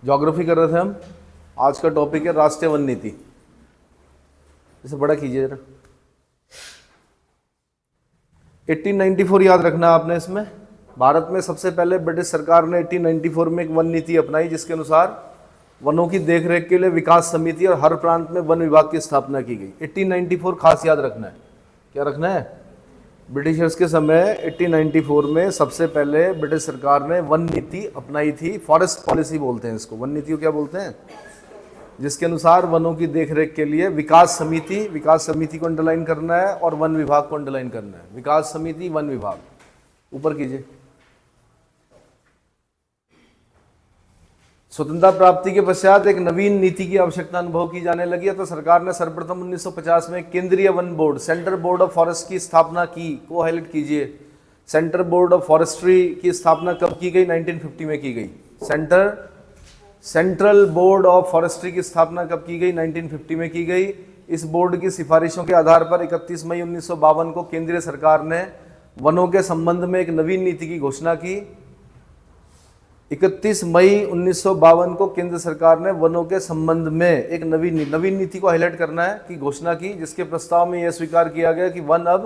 Geography कर रहे थे हम। आज का टॉपिक है राष्ट्रीय वन नीति। इसे बड़ा कीजिए जरा। 1894 याद रखना आपने। इसमें भारत में सबसे पहले ब्रिटिश सरकार ने 1894 में एक वन नीति अपनाई, जिसके अनुसार वनों की देखरेख के लिए विकास समिति और हर प्रांत में वन विभाग की स्थापना की गई। 1894 खास याद रखना है। क्या रखना है? ब्रिटिशर्स के समय 1894 में सबसे पहले ब्रिटिश सरकार ने वन नीति अपनाई थी। फॉरेस्ट पॉलिसी बोलते हैं इसको। वन नीति को क्या बोलते हैं? जिसके अनुसार वनों की देखरेख के लिए विकास समिति को अंडरलाइन करना है और वन विभाग को अंडरलाइन करना है। विकास समिति, वन विभाग, ऊपर कीजिए। स्वतंत्रता प्राप्ति के पश्चात एक नवीन नीति की आवश्यकता अनुभव की जाने लगी, तो सरकार ने सर्वप्रथम 1950 में केंद्रीय one board, central board of forest की स्थापना की। को हाईलाइट कीजिए। सेंट्रल बोर्ड ऑफ फॉरेस्ट्री की स्थापना कब की गई? 1950 में की गई। सेंट्रल बोर्ड ऑफ फॉरेस्ट्री की स्थापना कब की गई? 1950 में की गई। इस बोर्ड की सिफारिशों के आधार पर 31 मई 1952 को केंद्रीय सरकार ने वनों के संबंध में एक नवीन नीति की घोषणा की। 31 मई 1952 को केंद्र सरकार ने वनों के संबंध में एक नवीन नीति को हाईलाइट करना है कि घोषणा की, जिसके प्रस्ताव में यह स्वीकार किया गया कि वन अब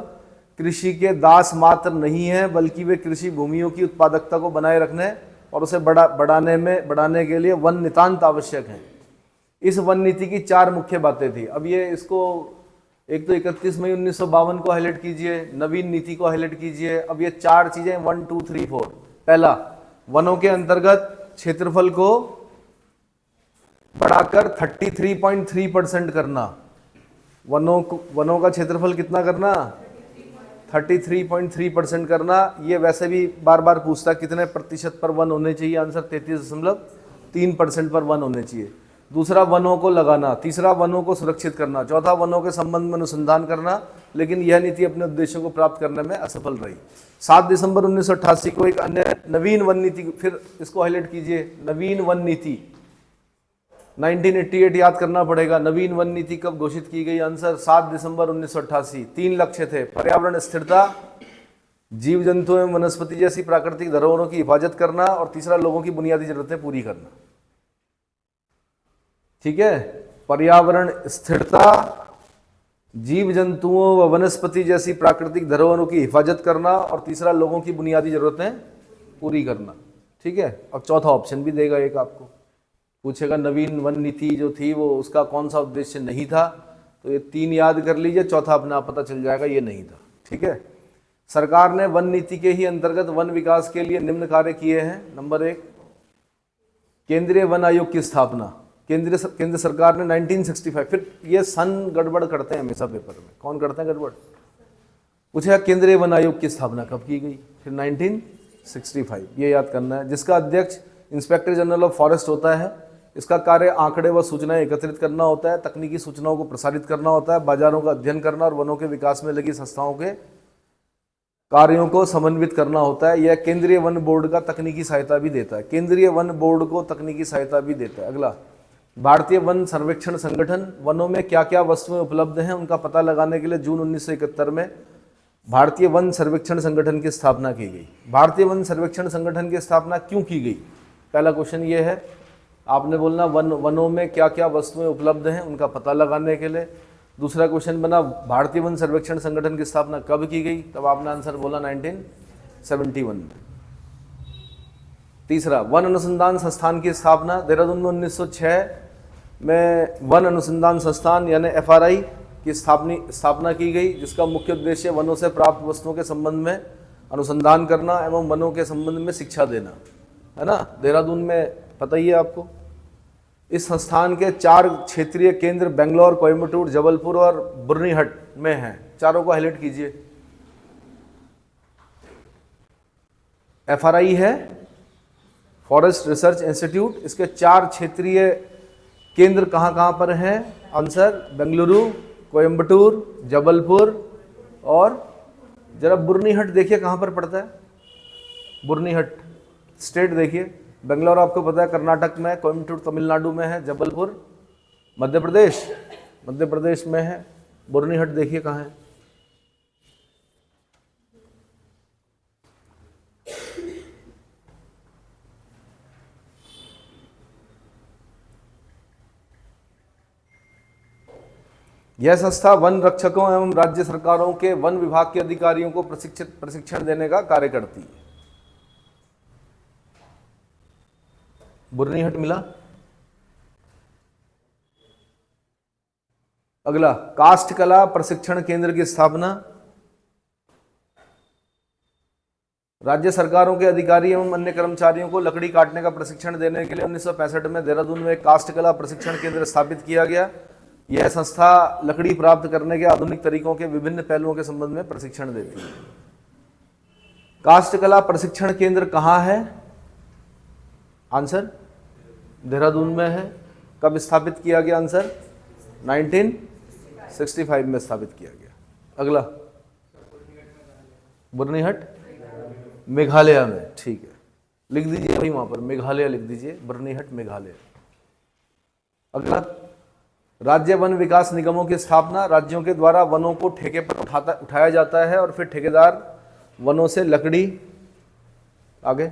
कृषि के दास मात्र नहीं है, बल्कि वे कृषि भूमियों की उत्पादकता को बनाए रखने और उसे बढ़ाने के लिए वन नितांत आवश्यक है। इस वन नीति की 4 मुख्य बातें थी। अब ये इसको एक तो 31 मई 1952 को हाईलाइट कीजिए, नवीन नीति को हाईलाइट कीजिए। अब ये 4 चीजें 1 2 3 4। पहला, वनों के अंतर्गत क्षेत्रफल को बढ़ाकर 33.3% करना। वनों का क्षेत्रफल कितना करना? 33.3% करना। ये वैसे भी बार बार पूछता कितने प्रतिशत पर वन होने चाहिए। आंसर 33.3% पर वन होने चाहिए। दूसरा, वनों को लगाना। तीसरा, वनों को सुरक्षित करना। चौथा, वनों के संबंध में अनुसंधान करना। लेकिन यह नीति अपने उद्देश्यों को प्राप्त करने में असफल रही। 7 दिसंबर 1988 को एक अन्य नवीन वन नीति, फिर इसको हाईलाइट कीजिए, नवीन वन नीति 1988 याद करना पड़ेगा। नवीन वन नीति कब घोषित की गई? आंसर 7 दिसंबर 1988। 3 लक्ष्य थे: पर्यावरण स्थिरता, जीव जंतु एवं वनस्पति जैसी प्राकृतिक धरोहरों की हिफाजत करना, और तीसरा, लोगों की बुनियादी जरूरतें पूरी करना। ठीक है, पर्यावरण स्थिरता, जीव जंतुओं व वनस्पति जैसी प्राकृतिक धरोहरों की हिफाजत करना, और तीसरा, लोगों की बुनियादी जरूरतें पूरी करना। ठीक है। अब चौथा ऑप्शन भी देगा एक आपको, पूछेगा नवीन वन नीति जो थी वो उसका कौन सा उद्देश्य नहीं था। तो ये 3 याद कर लीजिए, चौथा अपने आप पता चल जाएगा ये नहीं था। ठीक है। सरकार ने वन नीति के ही अंतर्गत वन विकास के लिए निम्न कार्य किए हैं। नंबर 1, केंद्रीय वन आयोग की स्थापना। केंद्र सरकार ने 1965, फिर ये सन गड़बड़ करते हैं हमेशा पेपर में। कौन करते हैं गड़बड़? पूछेगा केंद्रीय वन आयोग की स्थापना कब की गई? फिर 1965, ये याद करना है। जिसका अध्यक्ष इंस्पेक्टर जनरल ऑफ फॉरेस्ट होता है। इसका कार्य आंकड़े व सूचनाएं एकत्रित करना होता है, तकनीकी सूचनाओं को प्रसारित करना होता है, बाजारों का अध्ययन करना और वनों के विकास में लगी संस्थाओं के कार्यों को समन्वित करना होता है। यह केंद्रीय वन बोर्ड का तकनीकी सहायता भी देता है। केंद्रीय वन बोर्ड को तकनीकी सहायता भी देता है। अगला, भारतीय वन सर्वेक्षण संगठन। वनों में क्या क्या वस्तुएं उपलब्ध हैं उनका पता लगाने के लिए जून 1971 में भारतीय वन सर्वेक्षण संगठन की स्थापना की गई। भारतीय वन सर्वेक्षण संगठन की स्थापना क्यों की गई? पहला क्वेश्चन ये है, आपने बोलना वनों में क्या क्या वस्तुएं उपलब्ध हैं उनका पता लगाने के लिए। दूसरा क्वेश्चन बना भारतीय वन सर्वेक्षण संगठन की स्थापना कब की गई? तब आपने आंसर बोला 1971 में। तीसरा, वन अनुसंधान संस्थान की स्थापना। देहरादून में 1906 में वन अनुसंधान संस्थान यानी FRI की स्थापना की गई, जिसका मुख्य उद्देश्य वनों से प्राप्त वस्तुओं के संबंध में अनुसंधान करना एवं वनों के संबंध में शिक्षा देना, है ना। देहरादून में पता ही है आपको। इस संस्थान के 4 क्षेत्रीय केंद्र बेंगलोर, कोयम्बटूर, जबलपुर और बुर्नीहट में हैं। चारों को हाईलाइट कीजिए। FRI है फॉरेस्ट रिसर्च इंस्टीट्यूट। इसके 4 क्षेत्रीय केंद्र कहाँ कहाँ पर हैं? आंसर बेंगलुरु, कोयम्बटूर, जबलपुर और जरा बुर्नीहट देखिए कहाँ पर पड़ता है। बुर्नीहट स्टेट देखिए। बेंगलोर आपको पता है कर्नाटक में है, कोयम्बटूर तमिलनाडु में है, जबलपुर मध्य प्रदेश में है। बुर्नीहट देखिए कहाँ है। यह संस्था वन रक्षकों एवं राज्य सरकारों के वन विभाग के अधिकारियों को प्रशिक्षण देने का कार्य करती है। बुरनीहट मिला। अगला, काष्ठ कला प्रशिक्षण केंद्र की स्थापना। राज्य सरकारों के अधिकारी एवं अन्य कर्मचारियों को लकड़ी काटने का प्रशिक्षण देने के लिए 1965 में देहरादून में एक काष्ठ कला प्रशिक्षण केंद्र स्थापित किया गया। यह संस्था लकड़ी प्राप्त करने के आधुनिक तरीकों के विभिन्न पहलुओं के संबंध में प्रशिक्षण देती है। काष्ठ कला प्रशिक्षण केंद्र कहाँ है? आंसर देहरादून में है। कब स्थापित किया गया? आंसर 1965 में स्थापित किया गया। अगला, बुरनीहट मेघालय में, ठीक है, लिख दीजिए भाई वहां पर मेघालय लिख दीजिए, बुरनीहट मेघालय। अगला, राज्य वन विकास निगमों की स्थापना। राज्यों के द्वारा वनों को ठेके पर उठाया जाता है और फिर ठेकेदार वनों से लकड़ी आगे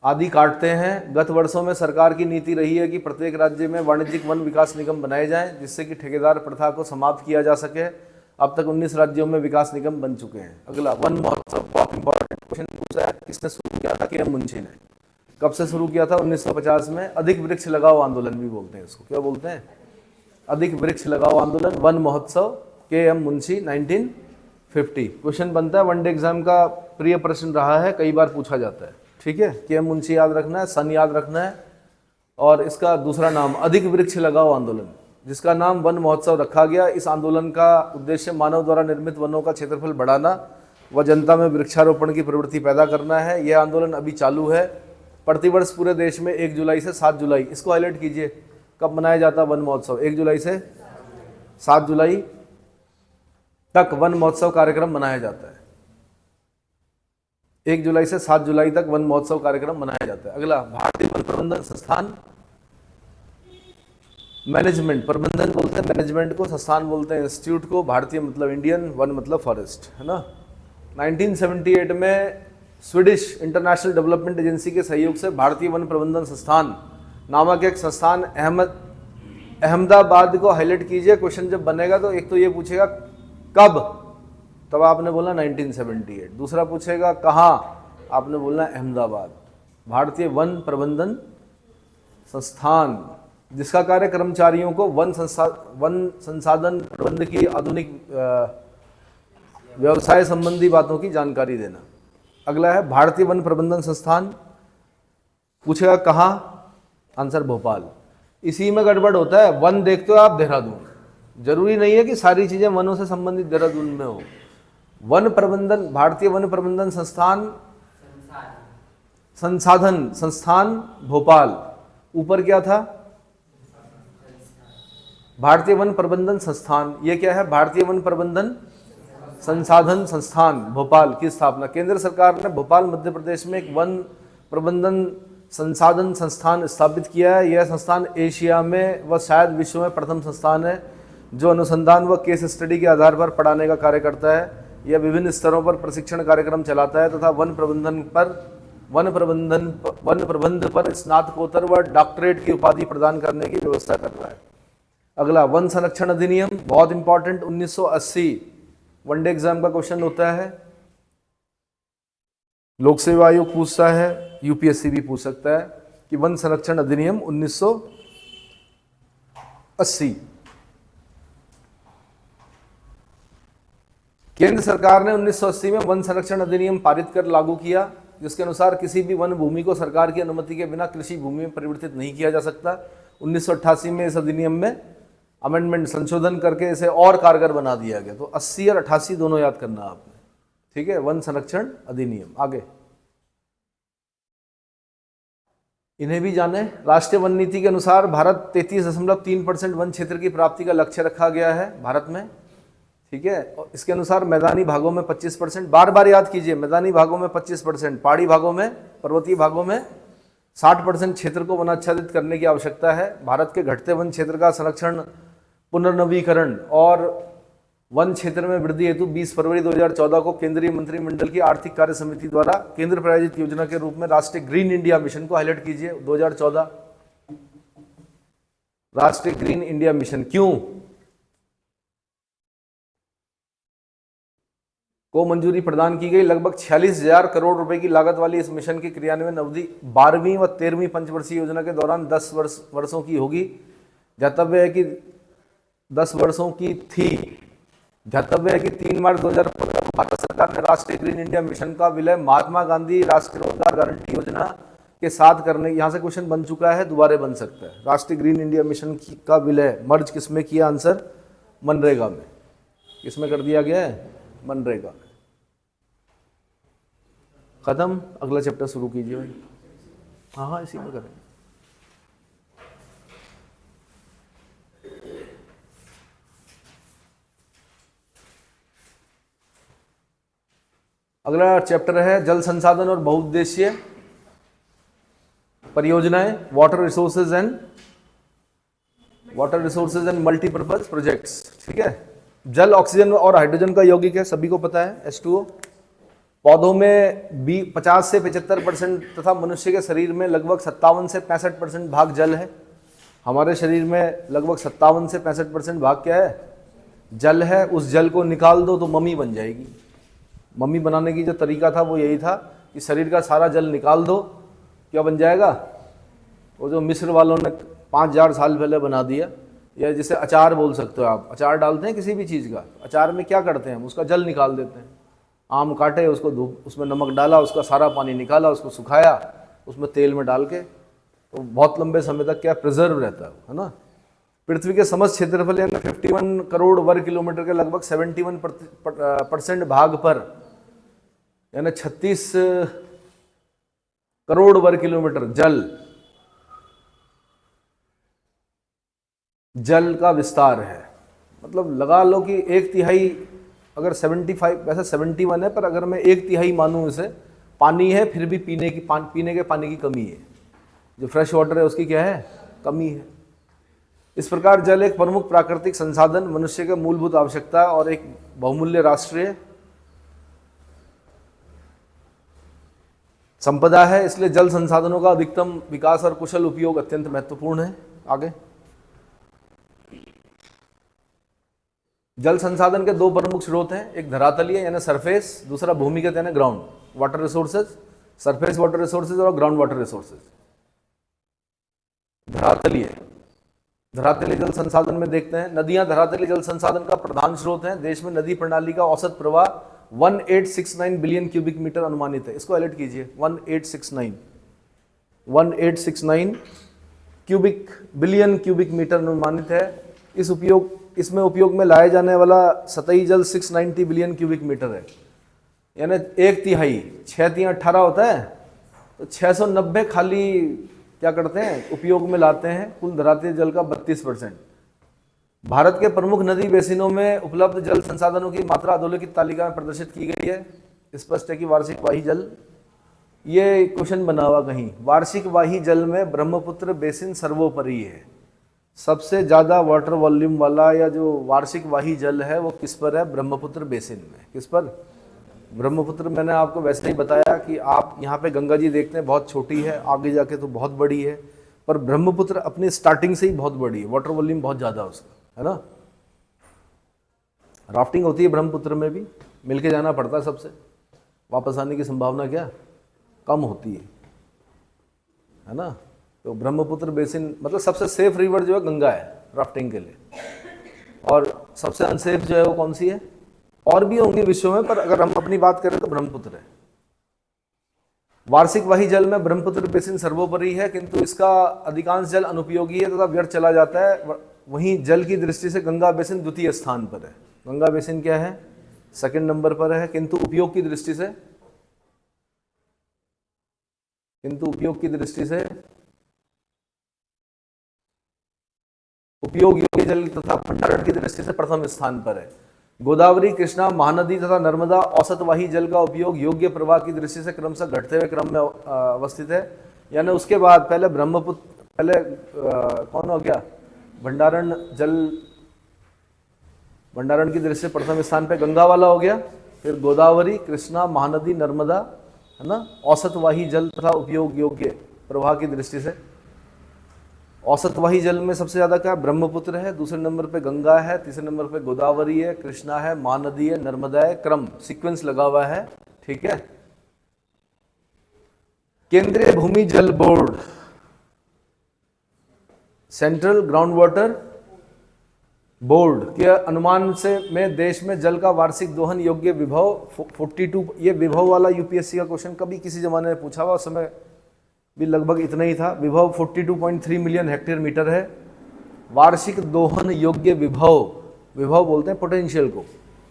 आदि काटते हैं। गत वर्षों में सरकार की नीति रही है कि प्रत्येक राज्य में वाणिज्यिक वन विकास निगम बनाए जाएं, जिससे कि ठेकेदार प्रथा को समाप्त किया जा सके। अब तक 19 राज्यों में विकास निगम बन चुके हैं। अगला, वन महोत्सव, बहुत इंपॉर्टेंट क्वेश्चन पूछा है। किसने शुरू किया था? के.एम. मुंशी ने। कब से शुरू किया था? 1950 में। अधिक वृक्ष लगाओ आंदोलन भी बोलते हैं इसको। क्या बोलते हैं? अधिक वृक्ष लगाओ आंदोलन, वन महोत्सव, के.एम. मुंशी, 1950। क्वेश्चन बनता है, वनडे एग्जाम का प्रिय प्रश्न रहा है, कई बार पूछा जाता है। ठीक है, के.एम. मुंशी याद रखना है, सन याद रखना है, और इसका दूसरा नाम अधिक वृक्ष लगाओ आंदोलन, जिसका नाम वन महोत्सव रखा गया। इस आंदोलन का उद्देश्य मानव द्वारा निर्मित वनों का क्षेत्रफल बढ़ाना व जनता में वृक्षारोपण की प्रवृत्ति पैदा करना है। यह आंदोलन अभी चालू है। प्रतिवर्ष पूरे देश में 1 जुलाई से 7 जुलाई, इसको हाईलाइट कीजिए, कब मनाया जाता है वन महोत्सव? 1 जुलाई से 7 जुलाई तक वन महोत्सव कार्यक्रम मनाया जाता है। 1 जुलाई से 7 जुलाई तक वन महोत्सव कार्यक्रम मनाया जाता है। अगला, भारतीय वन प्रबंधन संस्थान। मैनेजमेंट, प्रबंधन बोलते हैं मैनेजमेंट को, संस्थान बोलते हैं इंस्टीट्यूट को। भारतीय मतलब इंडियन, वन मतलब फॉरेस्ट, है ना। 1978 में स्वीडिश इंटरनेशनल डेवलपमेंट एजेंसी के सहयोग से भारतीय वन प्रबंधन संस्थान नामक एक संस्थान अहमदाबाद को हाईलाइट कीजिए। क्वेश्चन जब बनेगा तो एक तो ये पूछेगा कब, तब आपने बोलना 1978। दूसरा पूछेगा कहाँ, आपने बोलना अहमदाबाद। भारतीय वन प्रबंधन संस्थान, जिसका कार्य कर्मचारियों को वन संसाधन प्रबंध की आधुनिक व्यवसाय संबंधी बातों की जानकारी देना। अगला है भारतीय वन प्रबंधन संस्थान, पूछेगा कहाँ, आंसर भोपाल। इसी में गड़बड़ होता है, वन देखते हो आप देहरादून, जरूरी नहीं है कि सारी चीजें वनों से संबंधित देहरादून में हो। वन प्रबंधन, भारतीय वन प्रबंधन संस्थान संसाधन संस्थान भोपाल, ऊपर क्या था? भारतीय वन प्रबंधन संस्थान। ये क्या है? भारतीय वन प्रबंधन संसाधन संस्थान भोपाल की स्थापना। केंद्र सरकार ने भोपाल मध्य प्रदेश में एक वन प्रबंधन संसाधन संस्थान स्थापित किया है। यह संस्थान एशिया में व शायद विश्व में प्रथम संस्थान है जो अनुसंधान व केस स्टडी के आधार पर पढ़ाने का कार्य करता है। यह विभिन्न स्तरों पर प्रशिक्षण कार्यक्रम चलाता है तथा वन प्रबंध पर स्नातकोत्तर व डॉक्टरेट की उपाधि प्रदान करने की व्यवस्था कर रहा है। अगला, वन संरक्षण अधिनियम, बहुत इंपॉर्टेंट, 1980 वनडे एग्जाम का क्वेश्चन होता है। लोक सेवा आयोग पूछता है, यूपीएससी भी पूछ सकता है कि वन संरक्षण अधिनियम 1980। केंद्र सरकार ने 1980 में वन संरक्षण अधिनियम पारित कर लागू किया, जिसके अनुसार किसी भी वन भूमि को सरकार की अनुमति के बिना कृषि भूमि में परिवर्तित नहीं किया जा सकता। 1988 में इस अधिनियम में अमेंडमेंट, संशोधन करके इसे और कारगर बना दिया गया। तो 80 और 88 दोनों याद करना आपने, ठीक है। वन संरक्षण अधिनियम। आगे इन्हें भी जाने। राष्ट्रीय वन नीति के अनुसार भारत 33.3% वन क्षेत्र की प्राप्ति का लक्ष्य रखा गया है भारत में, ठीक है। और इसके अनुसार मैदानी भागों में 25%, बार बार याद कीजिए, मैदानी भागों में 25%, पहाड़ी भागों में, पर्वतीय भागों में 60% क्षेत्र को वनाच्छादित करने की आवश्यकता है। भारत के घटते वन क्षेत्र का संरक्षण, पुनर्नवीकरण और वन क्षेत्र में वृद्धि हेतु 20 फरवरी 2014 को केंद्रीय मंत्रिमंडल की आर्थिक कार्य समिति द्वारा केंद्र प्रायोजित योजना के रूप में राष्ट्रीय ग्रीन इंडिया मिशन को हाईलाइट कीजिए। 2014 राष्ट्रीय ग्रीन इंडिया मिशन क्यों को मंजूरी प्रदान की गई? लगभग 46,000 करोड़ रुपए की लागत वाली इस मिशन की क्रियान्वयन अवधि 12वीं व 13वीं पंचवर्षीय योजना के दौरान 10 वर्षों की होगी। ध्यातव्य है कि 10 वर्षों की थी। ध्यातव्य है कि 3 मार्च 2015 को भारत सरकार ने राष्ट्रीय ग्रीन इंडिया मिशन का विलय महात्मा गांधी राष्ट्रीय रोजगार गारंटी योजना के साथ करने, यहां से क्वेश्चन बन चुका है, दोबारा बन सकता है। राष्ट्रीय ग्रीन इंडिया मिशन का विलय मर्ज किसमें किया? आंसर मनरेगा में। किसमें कर दिया गया है? मनरेगा में। खत्म, अगला चैप्टर शुरू कीजिए भाई। हाँ, इसी में करेंगे। अगला चैप्टर है जल संसाधन और बहुउद्देशीय परियोजनाएं, water resources and multipurpose projects. ठीक है। जल ऑक्सीजन और हाइड्रोजन का यौगिक है, सभी को पता है, H2O। पौधों में 50 से 75% तथा मनुष्य के शरीर में लगभग 57 से 65% भाग जल है। हमारे शरीर में लगभग 57 से 65% भाग क्या है? जल है। उस जल को निकाल दो तो मम्मी बन जाएगी। मम्मी बनाने की जो तरीका था वो यही था कि शरीर का सारा जल निकाल दो, क्या बन जाएगा? वो जो मिस्र वालों ने 5000 साल पहले बना दिया, या जिसे अचार बोल सकते हो आप। अचार डालते हैं किसी भी चीज़ का, अचार में क्या करते हैं हम? उसका जल निकाल देते हैं। आम काटे, उसको धूप, उसमें नमक डाला, उसका सारा पानी निकाला, उसको सुखाया, उसमें तेल में डाल के, तो बहुत लंबे समय तक क्या प्रिजर्व रहता है ना। पृथ्वी के समस्त क्षेत्रफल यानी 51 करोड़ वर्ग किलोमीटर के लगभग 71% भाग पर, यानी 36 करोड़ वर्ग किलोमीटर जल का विस्तार है। मतलब लगा लो कि 1/3, अगर 75, वैसे 71 है, पर अगर मैं 1/3 मानूं इसे, पानी है, फिर भी पीने के पानी की कमी है। जो फ्रेश वाटर है उसकी क्या है? कमी है। इस प्रकार जल एक प्रमुख प्राकृतिक संसाधन, मनुष्य के मूलभूत आवश्यकता और एक बहुमूल्य राष्ट्रीय संपदा है। इसलिए जल संसाधनों का अधिकतम विकास और कुशल उपयोग अत्यंत महत्वपूर्ण है। आगे, जल संसाधन के 2 प्रमुख स्रोत हैं, एक धरातलीय यानी सरफेस, दूसरा भूमिगत यानी ground water resources. Surface water resources और ग्राउंड वाटर रिसोर्सेज। धरातलीय जल संसाधन में देखते हैं, नदियां धरातलीय जल संसाधन का प्रधान स्रोत हैं। देश में नदी प्रणाली का औसत प्रवाह 1869 बिलियन क्यूबिक मीटर अनुमानित है। इसको अलर्ट कीजिए, 1869 बिलियन क्यूबिक मीटर अनुमानित है। इसमें उपयोग में लाए जाने वाला सतही जल 690 बिलियन क्यूबिक मीटर है, यानी 1/3, 6×3 = 18 होता है, तो 690 खाली क्या करते हैं? उपयोग में लाते हैं। कुल धरातलीय जल का 32%। भारत के प्रमुख नदी बेसिनों में उपलब्ध जल संसाधनों की मात्रा अधोलिखित तालिका में प्रदर्शित की गई है। स्पष्ट है कि वार्षिक वाही जल, ये क्वेश्चन बना हुआ कहीं, वार्षिक वाही जल में ब्रह्मपुत्र बेसिन सर्वोपरि है। सबसे ज़्यादा वाटर वॉल्यूम वाला या जो वार्षिक वाही जल है वो किस पर है? ब्रह्मपुत्र बेसिन में। किस पर? ब्रह्मपुत्र। मैंने आपको वैसे ही बताया कि आप यहाँ पे गंगा जी देखते हैं, बहुत छोटी है, आगे जाके तो बहुत बड़ी है, पर ब्रह्मपुत्र अपनी स्टार्टिंग से ही बहुत बड़ी है, वाटर वॉल्यूम बहुत ज़्यादा उसका, है ना। राफ्टिंग होती है ब्रह्मपुत्र में भी, मिलके जाना पड़ता है सबसे, वापस आने की संभावना क्या कम होती है ना। तो ब्रह्मपुत्र बेसिन मतलब सबसे सेफ रिवर जो है गंगा है राफ्टिंग के लिए, और सबसे अनसेफ जो है वो कौन सी है? और भी होंगी विश्व में, पर अगर हम अपनी बात करें तो ब्रह्मपुत्र है। वार्षिक वाही जल में ब्रह्मपुत्र बेसिन सर्वोपरि है, किंतु इसका अधिकांश जल अनुपयोगी है तथा व्यर्थ चला जाता है। वहीं जल की दृष्टि से गंगा बेसिन द्वितीय स्थान पर है। गंगा बेसिन क्या है? 2nd नंबर पर है, किंतु उपयोग की दृष्टि से उपयोग योग्य जल तथा भंडारण की दृष्टि से प्रथम स्थान पर है। गोदावरी, कृष्णा, महानदी तथा नर्मदा औसत वाही जल का उपयोग योग्य प्रवाह की दृष्टि से क्रमशः घटते हुए क्रम में अवस्थित है। यानी उसके बाद पहले ब्रह्मपुत्र, पहले कौन हो गया? भंडारण की दृष्टि से प्रथम स्थान पे गंगा वाला हो गया, फिर गोदावरी, कृष्णा, महानदी, नर्मदा, है ना, औसत वाही जल तथा उपयोग योग्य प्रवाह की दृष्टि से। औसत वाही जल में सबसे ज्यादा क्या, ब्रह्मपुत्र है, दूसरे नंबर पे गंगा है, तीसरे नंबर पे गोदावरी है, कृष्णा है, महानदी है, नर्मदा है, क्रम सीक्वेंस लगा हुआ है, ठीक है। केंद्रीय भूमि जल board, central ground water board के अनुमान से में देश में जल का वार्षिक दोहन योग्य विभव 42, ये विभव वाला यूपीएससी का क्वेश्चन कभी किसी जमाने में पूछा हुआ, उस समय भी लगभग इतना ही था। विभव 42.3 मिलियन हेक्टेयर मीटर है। वार्षिक दोहन योग्य विभव, विभव बोलते हैं पोटेंशियल को,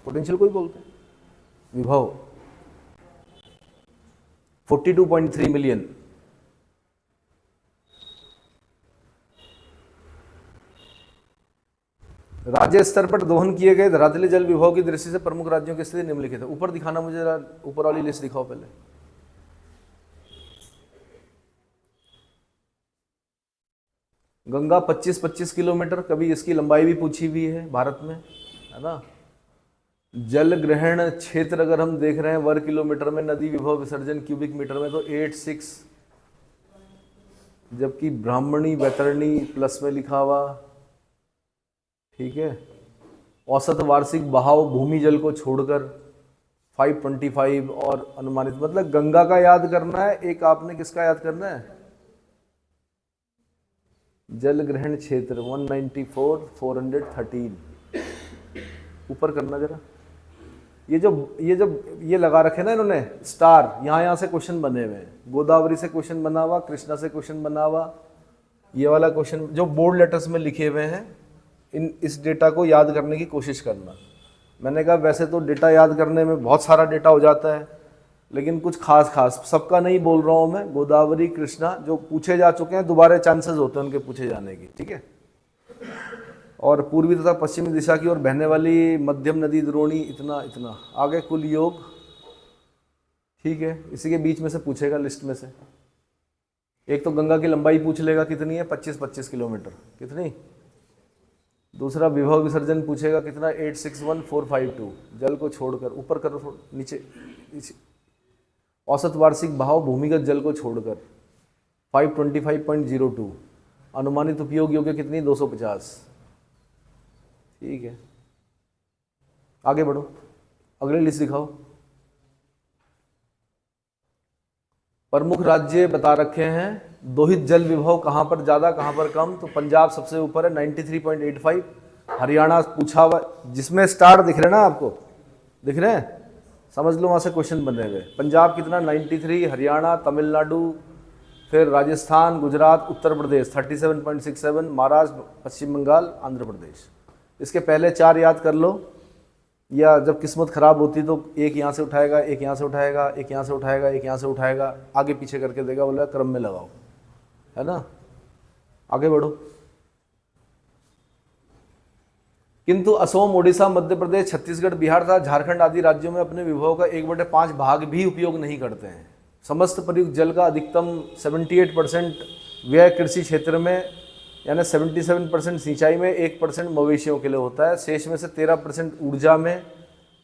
पोटेंशियल को ही बोलते हैं विभव, 42.3 मिलियन। राज्य स्तर पर दोहन किए गए धरातलीय जल विभव की दृष्टि से प्रमुख राज्यों की स्थिति निम्नलिखित है। ऊपर दिखाना मुझे जरा, ऊपर वाली लिस्ट दिखाओ पहले। गंगा 25-25 किलोमीटर, कभी इसकी लंबाई भी पूछी हुई है भारत में, है ना। जल ग्रहण क्षेत्र अगर हम देख रहे हैं वर्ग किलोमीटर में, नदी विभव विसर्जन क्यूबिक मीटर में तो 86, जबकि ब्राह्मणी वैतरणी प्लस में लिखा हुआ, ठीक है। औसत वार्षिक बहाव भूमि जल को छोड़कर 525 और अनुमानित, मतलब गंगा का याद करना है, एक आपने किसका याद करना है, जल ग्रहण क्षेत्र 194 413, ऊपर करना जरा। ये लगा रखे ना इन्होंने स्टार, यहाँ से क्वेश्चन बने हुए हैं, गोदावरी से क्वेश्चन बना हुआ, कृष्णा से क्वेश्चन बना हुआ, ये वाला क्वेश्चन जो बोल्ड लेटर्स में लिखे हुए हैं, इस डेटा को याद करने की कोशिश करना। मैंने कहा वैसे तो डेटा याद करने में बहुत सारा डेटा हो जाता है, लेकिन कुछ खास सबका नहीं बोल रहा हूँ मैं। गोदावरी कृष्णा जो पूछे जा चुके हैं, दोबारा चांसेस होते हैं उनके पूछे जाने की, ठीक है। और पूर्वी तथा पश्चिमी दिशा की ओर बहने वाली मध्यम नदी द्रोणी, इतना आगे कुल योग, ठीक है। इसी के बीच में से पूछेगा लिस्ट में से। एक तो गंगा की लंबाई पूछ लेगा कितनी है, 25-25 किलोमीटर, कितनी। दूसरा विभव विसर्जन पूछेगा कितना, 861452, जल को छोड़कर, ऊपर करो थोड़ा, नीचे। औसत वार्षिक बहाव भूमिगत जल को छोड़कर 525.02, अनुमानित उपयोग योग्य कितनी, 250, ठीक है। आगे बढ़ो, अगले लिस्ट दिखाओ। प्रमुख राज्य बता रखे हैं, दोहित जल विभव कहाँ पर ज़्यादा कहाँ पर कम, तो पंजाब सबसे ऊपर है 93.85, हरियाणा पूछा हुआ, जिसमें स्टार दिख रहे हैं ना आपको, दिख रहे हैं, समझ लो वहाँ से क्वेश्चन बने हुए। पंजाब कितना, 93, हरियाणा, तमिलनाडु, फिर राजस्थान, गुजरात, उत्तर प्रदेश 37.67, महाराष्ट्र, पश्चिम बंगाल, आंध्र प्रदेश। इसके पहले 4 याद कर लो, या जब किस्मत खराब होती तो एक यहाँ से उठाएगा, एक यहाँ से उठाएगा, एक यहाँ से उठाएगा, एक यहाँ से उठाएगा, आगे पीछे करके देगा, बोला क्रम में लगाओ, है ना। आगे बढ़ो। किंतु असम, ओडिशा, मध्य प्रदेश, छत्तीसगढ़, बिहार तथा झारखंड आदि राज्यों में अपने विभव का 1/5 भाग भी उपयोग नहीं करते हैं। समस्त प्रयुक्त जल का अधिकतम 78% व्यय कृषि क्षेत्र में, यानी 77% सिंचाई में, 1% मवेशियों के लिए होता है। शेष में से 13% ऊर्जा में,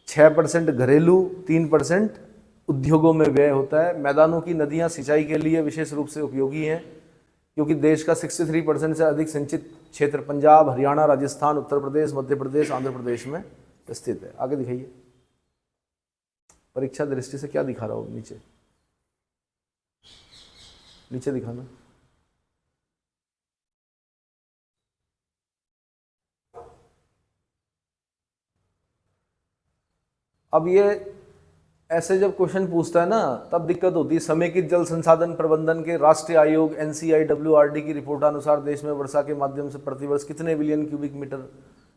6% घरेलू, 3% उद्योगों में व्यय होता है। मैदानों की नदियां सिंचाई के लिए विशेष रूप से उपयोगी हैं, क्योंकि देश का 63% से अधिक सिंचित क्षेत्र पंजाब, हरियाणा, राजस्थान, उत्तर प्रदेश, मध्य प्रदेश, आंध्र प्रदेश में स्थित है। आगे दिखाइए, परीक्षा दृष्टि से क्या दिखा रहा हूँ, नीचे नीचे दिखाना। अब ये ऐसे जब क्वेश्चन पूछता है ना, तब दिक्कत होती है। समेकित जल संसाधन प्रबंधन के राष्ट्रीय आयोग NCIWRD की रिपोर्ट अनुसार देश में वर्षा के माध्यम से प्रतिवर्ष कितने बिलियन क्यूबिक मीटर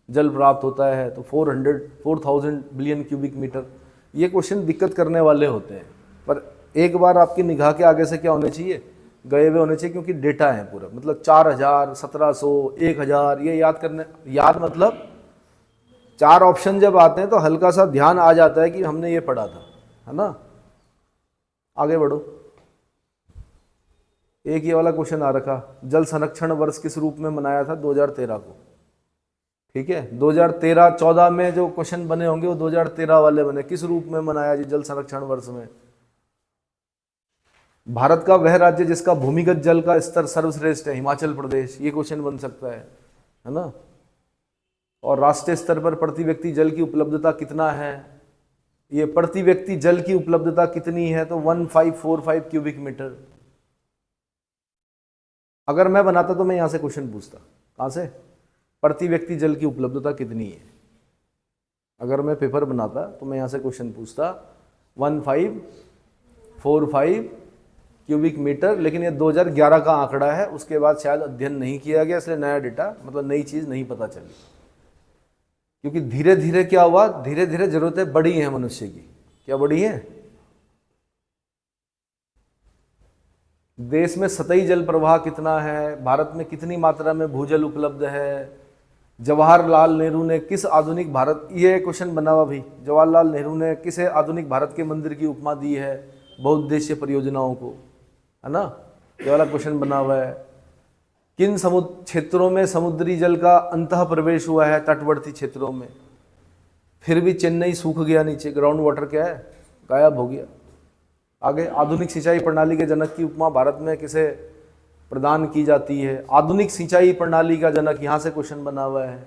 जल प्राप्त होता है, तो 4,000 बिलियन क्यूबिक मीटर। ये क्वेश्चन दिक्कत करने वाले होते हैं, पर एक बार आपकी निगाह के आगे से क्या होने चाहिए, गए हुए होने चाहिए, क्योंकि डेटा है पूरा। मतलब 4000, 1700, 1000, ये याद करने, याद मतलब 4 ऑप्शन जब आते हैं तो हल्का सा ध्यान आ जाता है कि हमने ये पढ़ा था, है ना। आगे बढ़ो। एक ये वाला क्वेश्चन आ रखा, जल संरक्षण वर्ष किस रूप में मनाया था, 2013 को, ठीक है। 2013-14 में जो क्वेश्चन बने होंगे वो 2013 वाले बने, किस रूप में मनाया जी जल संरक्षण वर्ष में। भारत का वह राज्य जिसका भूमिगत जल का स्तर सर्वश्रेष्ठ है, हिमाचल प्रदेश। ये क्वेश्चन बन सकता है ना। और राष्ट्रीय स्तर पर प्रति व्यक्ति जल की उपलब्धता कितना है, ये प्रति व्यक्ति जल की उपलब्धता कितनी है, तो 1545 क्यूबिक मीटर। अगर मैं बनाता तो मैं यहां से क्वेश्चन पूछता, कहां से, प्रति व्यक्ति जल की उपलब्धता कितनी है। अगर मैं पेपर बनाता तो मैं यहां से क्वेश्चन पूछता 1545 क्यूबिक मीटर, लेकिन ये 2011 का आंकड़ा है, उसके बाद शायद अध्ययन नहीं किया गया, इसलिए नया डेटा मतलब नई चीज नहीं पता चली। क्योंकि धीरे धीरे क्या हुआ, धीरे धीरे जरूरतें बढ़ी हैं मनुष्य की। क्या बढ़ी है, देश में सतही जल प्रवाह कितना है, भारत में कितनी मात्रा में भूजल उपलब्ध है, जवाहरलाल नेहरू ने किस आधुनिक भारत, ये क्वेश्चन बना हुआ भी, जवाहरलाल नेहरू ने किसे आधुनिक भारत के मंदिर की उपमा दी है, बहुउद्देशीय परियोजनाओं को, है ना, ये वाला क्वेश्चन बना हुआ है। किन समुद्र क्षेत्रों में समुद्री जल का अंतः प्रवेश हुआ है, तटवर्ती क्षेत्रों में, फिर भी चेन्नई सूख गया नीचे, ग्राउंड वाटर क्या है, गायब हो गया। आगे, आधुनिक सिंचाई प्रणाली के जनक की उपमा भारत में किसे प्रदान की जाती है, आधुनिक सिंचाई प्रणाली का जनक, यहाँ से क्वेश्चन बना हुआ है,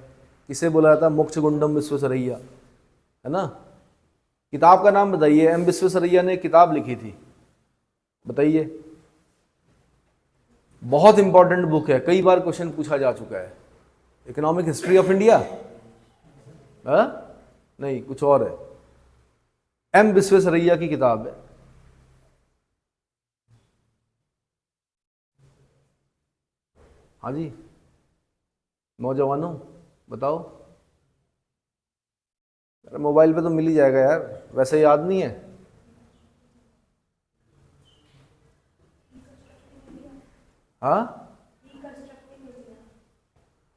किसे बोला जाता है, मोक्षगुंडम विश्वेश्वरैया, है ना। किताब का नाम बताइए, एम विश्वेश्वरैया ने किताब लिखी थी, बताइए। बहुत इंपॉर्टेंट बुक है, कई बार क्वेश्चन पूछा जा चुका है। इकोनॉमिक हिस्ट्री ऑफ इंडिया, नहीं कुछ और है, एम विश्वेश्वरैया की किताब है। हाँ जी, नौजवानों बताओ, अरे मोबाइल पे तो मिल ही जाएगा यार, वैसे याद नहीं है। हाँ,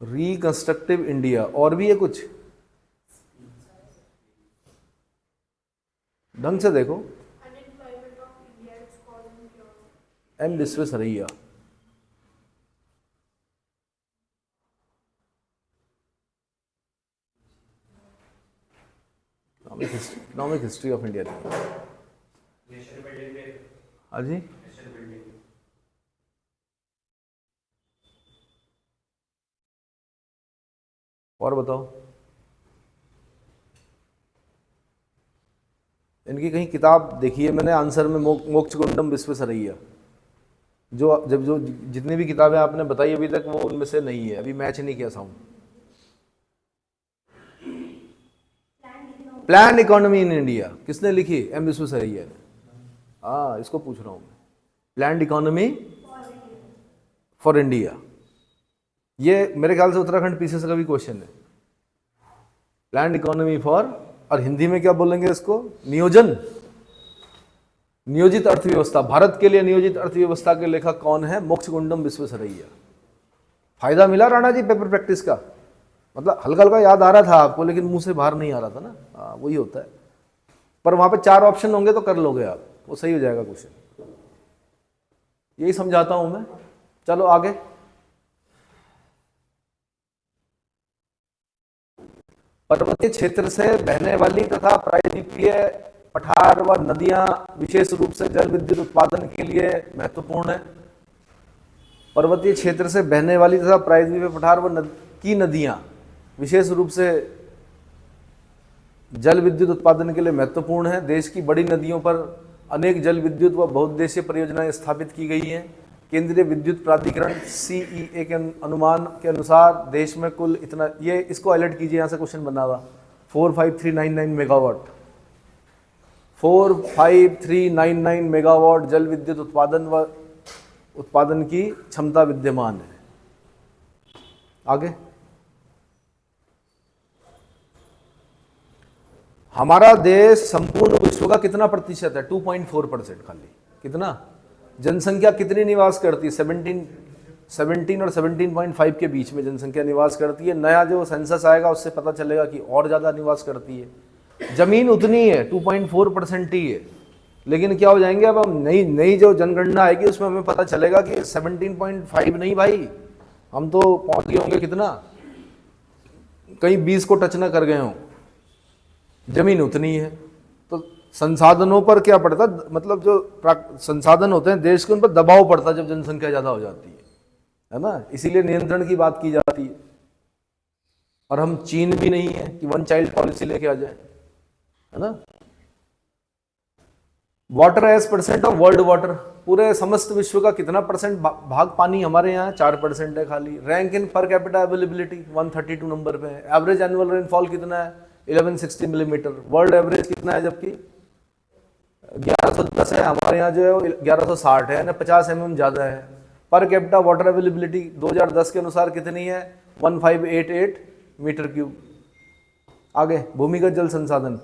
रिकंस्ट्रक्टिव इंडिया, और भी है कुछ, ढंग से देखो, M Visvesvaraya. Economic history of India. हाँ जी, और बताओ, इनकी कहीं किताब देखी है मैंने, आंसर में मोक्षगुंडम विश्वेश्वरैया, जो जितनी भी किताबें आपने बताई अभी तक वो उनमें से नहीं है, अभी मैच नहीं किया sound. Plan economy in India किसने लिखी, एम विश्वेश्वरैया ने। हाँ, इसको पूछ रहा हूं मैं, प्लान इकोनॉमी फॉर इंडिया, ये मेरे ख्याल से उत्तराखंड पीसीएस का भी क्वेश्चन है, प्लान इकोनॉमी फॉर, और हिंदी में क्या बोलेंगे इसको, नियोजन, नियोजित अर्थव्यवस्था, भारत के लिए नियोजित अर्थव्यवस्था के लेखक कौन है, मोक्षगुंडम विश्वेश्वरैया। फायदा मिला राणा जी पेपर प्रैक्टिस का, मतलब हल्का हल्का याद आ रहा था आपको, लेकिन मुंह से बाहर नहीं आ रहा था ना। हाँ, वही होता है, पर वहां पे 4 ऑप्शन होंगे तो कर लोगे आप, वो सही हो जाएगा क्वेश्चन, यही समझाता हूं मैं। चलो आगे, पर्वतीय क्षेत्र से बहने वाली तथा प्रायद्वीपीय पठार व नदियां विशेष रूप से जल विद्युत उत्पादन के लिए महत्वपूर्ण है। पर्वतीय क्षेत्र से बहने वाली तथा प्रायद्वीपीय पठार व की नदियां विशेष रूप से जल विद्युत उत्पादन के लिए महत्वपूर्ण है। देश की बड़ी नदियों पर अनेक जल विद्युत व बहुउद्देशीय परियोजनाएं स्थापित की गई हैं। केंद्रीय विद्युत प्राधिकरण CEA के अनुमान के अनुसार देश में कुल इतना, ये इसको हाईलाइट कीजिए, यहाँ से क्वेश्चन बना हुआ, 45399 मेगावाट, 45399 मेगावाट जल विद्युत उत्पादन की क्षमता विद्यमान है। आगे, हमारा देश संपूर्ण विश्व का कितना प्रतिशत है, 2.4% खाली, कितना, जनसंख्या कितनी निवास करती है, 17 और 17.5 के बीच में जनसंख्या निवास करती है। नया जो सेंसस आएगा उससे पता चलेगा कि और ज़्यादा निवास करती है। जमीन उतनी है, 2.4% ही है, लेकिन क्या हो जाएंगे अब हम नई जो जनगणना आएगी उसमें हमें पता चलेगा कि 17.5 नहीं भाई, हम तो पहुंच गए होंगे कितना, कहीं 20 को टच ना कर गए हों, जमीन उतनी है। तो संसाधनों पर क्या पड़ता, मतलब जो संसाधन होते हैं देश के, उन पर दबाव पड़ता जब जनसंख्या ज्यादा हो जाती है ना, इसीलिए नियंत्रण की बात की जाती है। और हम चीन भी नहीं है कि वन चाइल्ड पॉलिसी लेके आ जाए, है ना। Water as percent of world water, पूरे समस्त विश्व का कितना परसेंट भाग पानी हमारे यहाँ 4% है खाली। Rank in per capita availability 132 number पे है। एवरेज एनुअल रेनफॉल कितना है 1160 मिलीमीटर। वर्ल्ड एवरेज कितना है, जबकि 1110 है, हमारे यहाँ जो है 1160 है ना, 50 mm ज्यादा है। पर कैपिटा वाटर अवेलेबिलिटी 2010 के अनुसार कितनी है 1588 मीटर क्यूब। आगे भूमिगत जल संसाधन,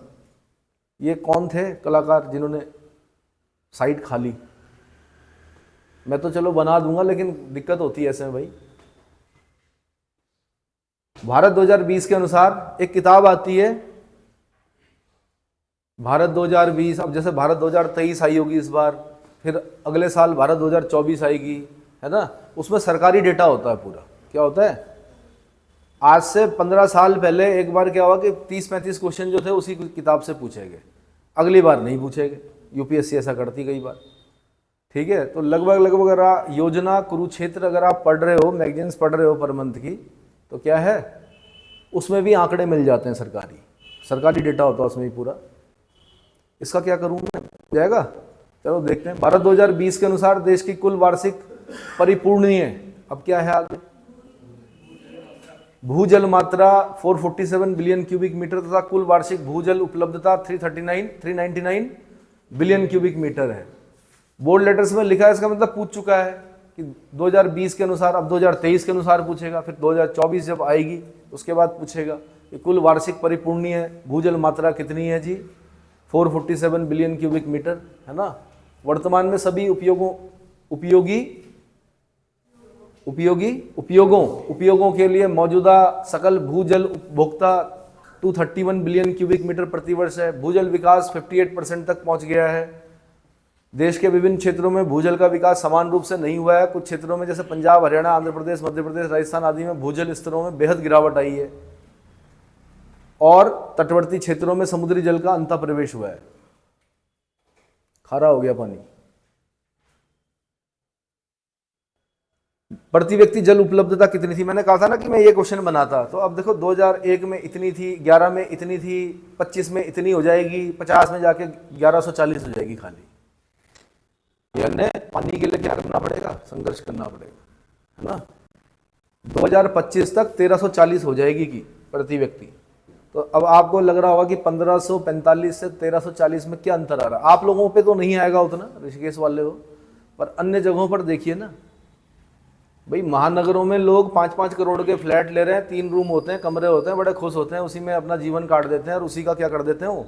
ये कौन थे कलाकार जिन्होंने साइट खाली। मैं तो चलो बना दूंगा, लेकिन दिक्कत होती है ऐसे में भाई। भारत 2020 के अनुसार एक किताब आती है भारत 2020। अब जैसे भारत 2023 आई होगी इस बार, फिर अगले साल भारत 2024 आएगी, है ना। उसमें सरकारी डेटा होता है पूरा। क्या होता है, आज से 15 साल पहले एक बार क्या हुआ कि 30-35 क्वेश्चन जो थे उसी किताब से पूछे गए, अगली बार नहीं पूछे गए। यूपीएससी ऐसा करती कई बार, ठीक है। तो लगभग अगर आप योजना कुरुक्षेत्र अगर आप पढ़ रहे हो, मैगजीन्स पढ़ रहे हो पर मंथ की, तो क्या है उसमें भी आंकड़े मिल जाते हैं, सरकारी डेटा होता है उसमें भी पूरा। इसका क्या करूँ मैं, जाएगा, चलो देखते हैं। भारत 2020 के अनुसार देश की कुल वार्षिक परिपूर्णीय, अब क्या है आगे, भूजल मात्रा 447 बिलियन क्यूबिक मीटर तथा कुल वार्षिक भूजल उपलब्धता 399 बिलियन क्यूबिक मीटर है। बोल्ड लेटर्स में लिखा है, इसका मतलब पूछ चुका है कि 2020 के अनुसार, अब 2023 के अनुसार पूछेगा, फिर 2024 जब आएगी उसके बाद पूछेगा कि कुल वार्षिक परिपूर्णीय भूजल मात्रा कितनी है जी, 447 बिलियन क्यूबिक मीटर, है ना। वर्तमान में सभी उपयोगों के लिए मौजूदा सकल भूजल उपभोक्ता 231 बिलियन क्यूबिक मीटर प्रति वर्ष है। भूजल विकास 58% तक पहुंच गया है। देश के विभिन्न क्षेत्रों में भूजल का विकास समान रूप से नहीं हुआ है। कुछ क्षेत्रों में जैसे पंजाब, हरियाणा, आंध्र प्रदेश, मध्य प्रदेश, राजस्थान आदि में भूजल स्तरों में बेहद गिरावट आई है और तटवर्ती क्षेत्रों में समुद्री जल का अंतः प्रवेश हुआ है, खारा हो गया पानी। प्रति व्यक्ति जल उपलब्धता कितनी थी, मैंने कहा था ना कि मैं ये क्वेश्चन बनाता। तो अब देखो 2001 में इतनी थी, 11 में इतनी थी, 25 में इतनी हो जाएगी, 50 में जाके 1140 हो जाएगी खाली। यानी पानी के लिए क्या करना पड़ेगा, संघर्ष करना पड़ेगा, है ना। 2025 तक 1340 हो जाएगी की प्रति व्यक्ति। तो अब आपको लग रहा होगा कि 1545 से 1340 में क्या अंतर आ रहा है। आप लोगों पे तो नहीं आएगा उतना, ऋषिकेश वाले हो, पर अन्य जगहों पर देखिए ना भाई, महानगरों में लोग 5-5 करोड़ के फ्लैट ले रहे हैं, 3 रूम होते हैं, कमरे होते हैं, बड़े खुश होते हैं, उसी में अपना जीवन काट देते हैं और उसी का क्या कर देते हैं, वो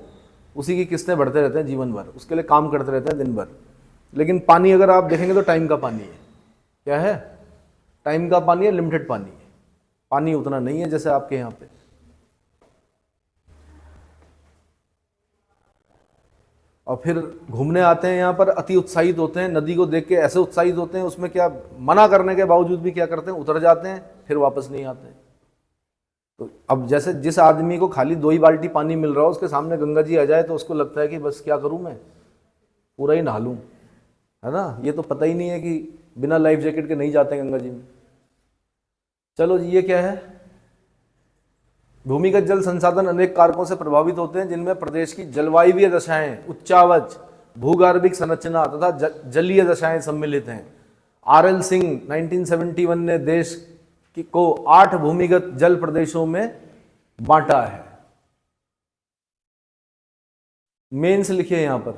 उसी की किस्तें बढ़ते रहते हैं जीवन भर, उसके लिए काम करते रहते हैं दिन भर। लेकिन पानी अगर आप देखेंगे तो टाइम का पानी है। क्या है, टाइम का पानी है, लिमिटेड पानी है, पानी उतना नहीं है जैसे आपके यहाँ पे। और फिर घूमने आते हैं यहाँ पर, अति उत्साहित होते हैं, नदी को देख के ऐसे उत्साहित होते हैं, उसमें क्या मना करने के बावजूद भी क्या करते हैं, उतर जाते हैं, फिर वापस नहीं आते हैं। तो अब जैसे जिस आदमी को खाली 2 ही बाल्टी पानी मिल रहा हो, उसके सामने गंगा जी आ जाए तो उसको लगता है कि बस क्या करूं मैं, पूरा ही नहा लूं, है ना। ये तो पता ही नहीं है कि बिना लाइफ जैकेट के नहीं जाते गंगा जी में। चलो जी, ये क्या है, भूमिगत जल संसाधन अनेक कारकों से प्रभावित होते हैं, जिनमें प्रदेश की जलवायवीय दशाएं, उच्चावच, भूगर्भिक संरचना तथा जलीय दशाएं सम्मिलित हैं। आरएल सिंह 1971 ने देश को 8 भूमिगत जल प्रदेशों में बांटा है। मेंस लिखिए यहां पर,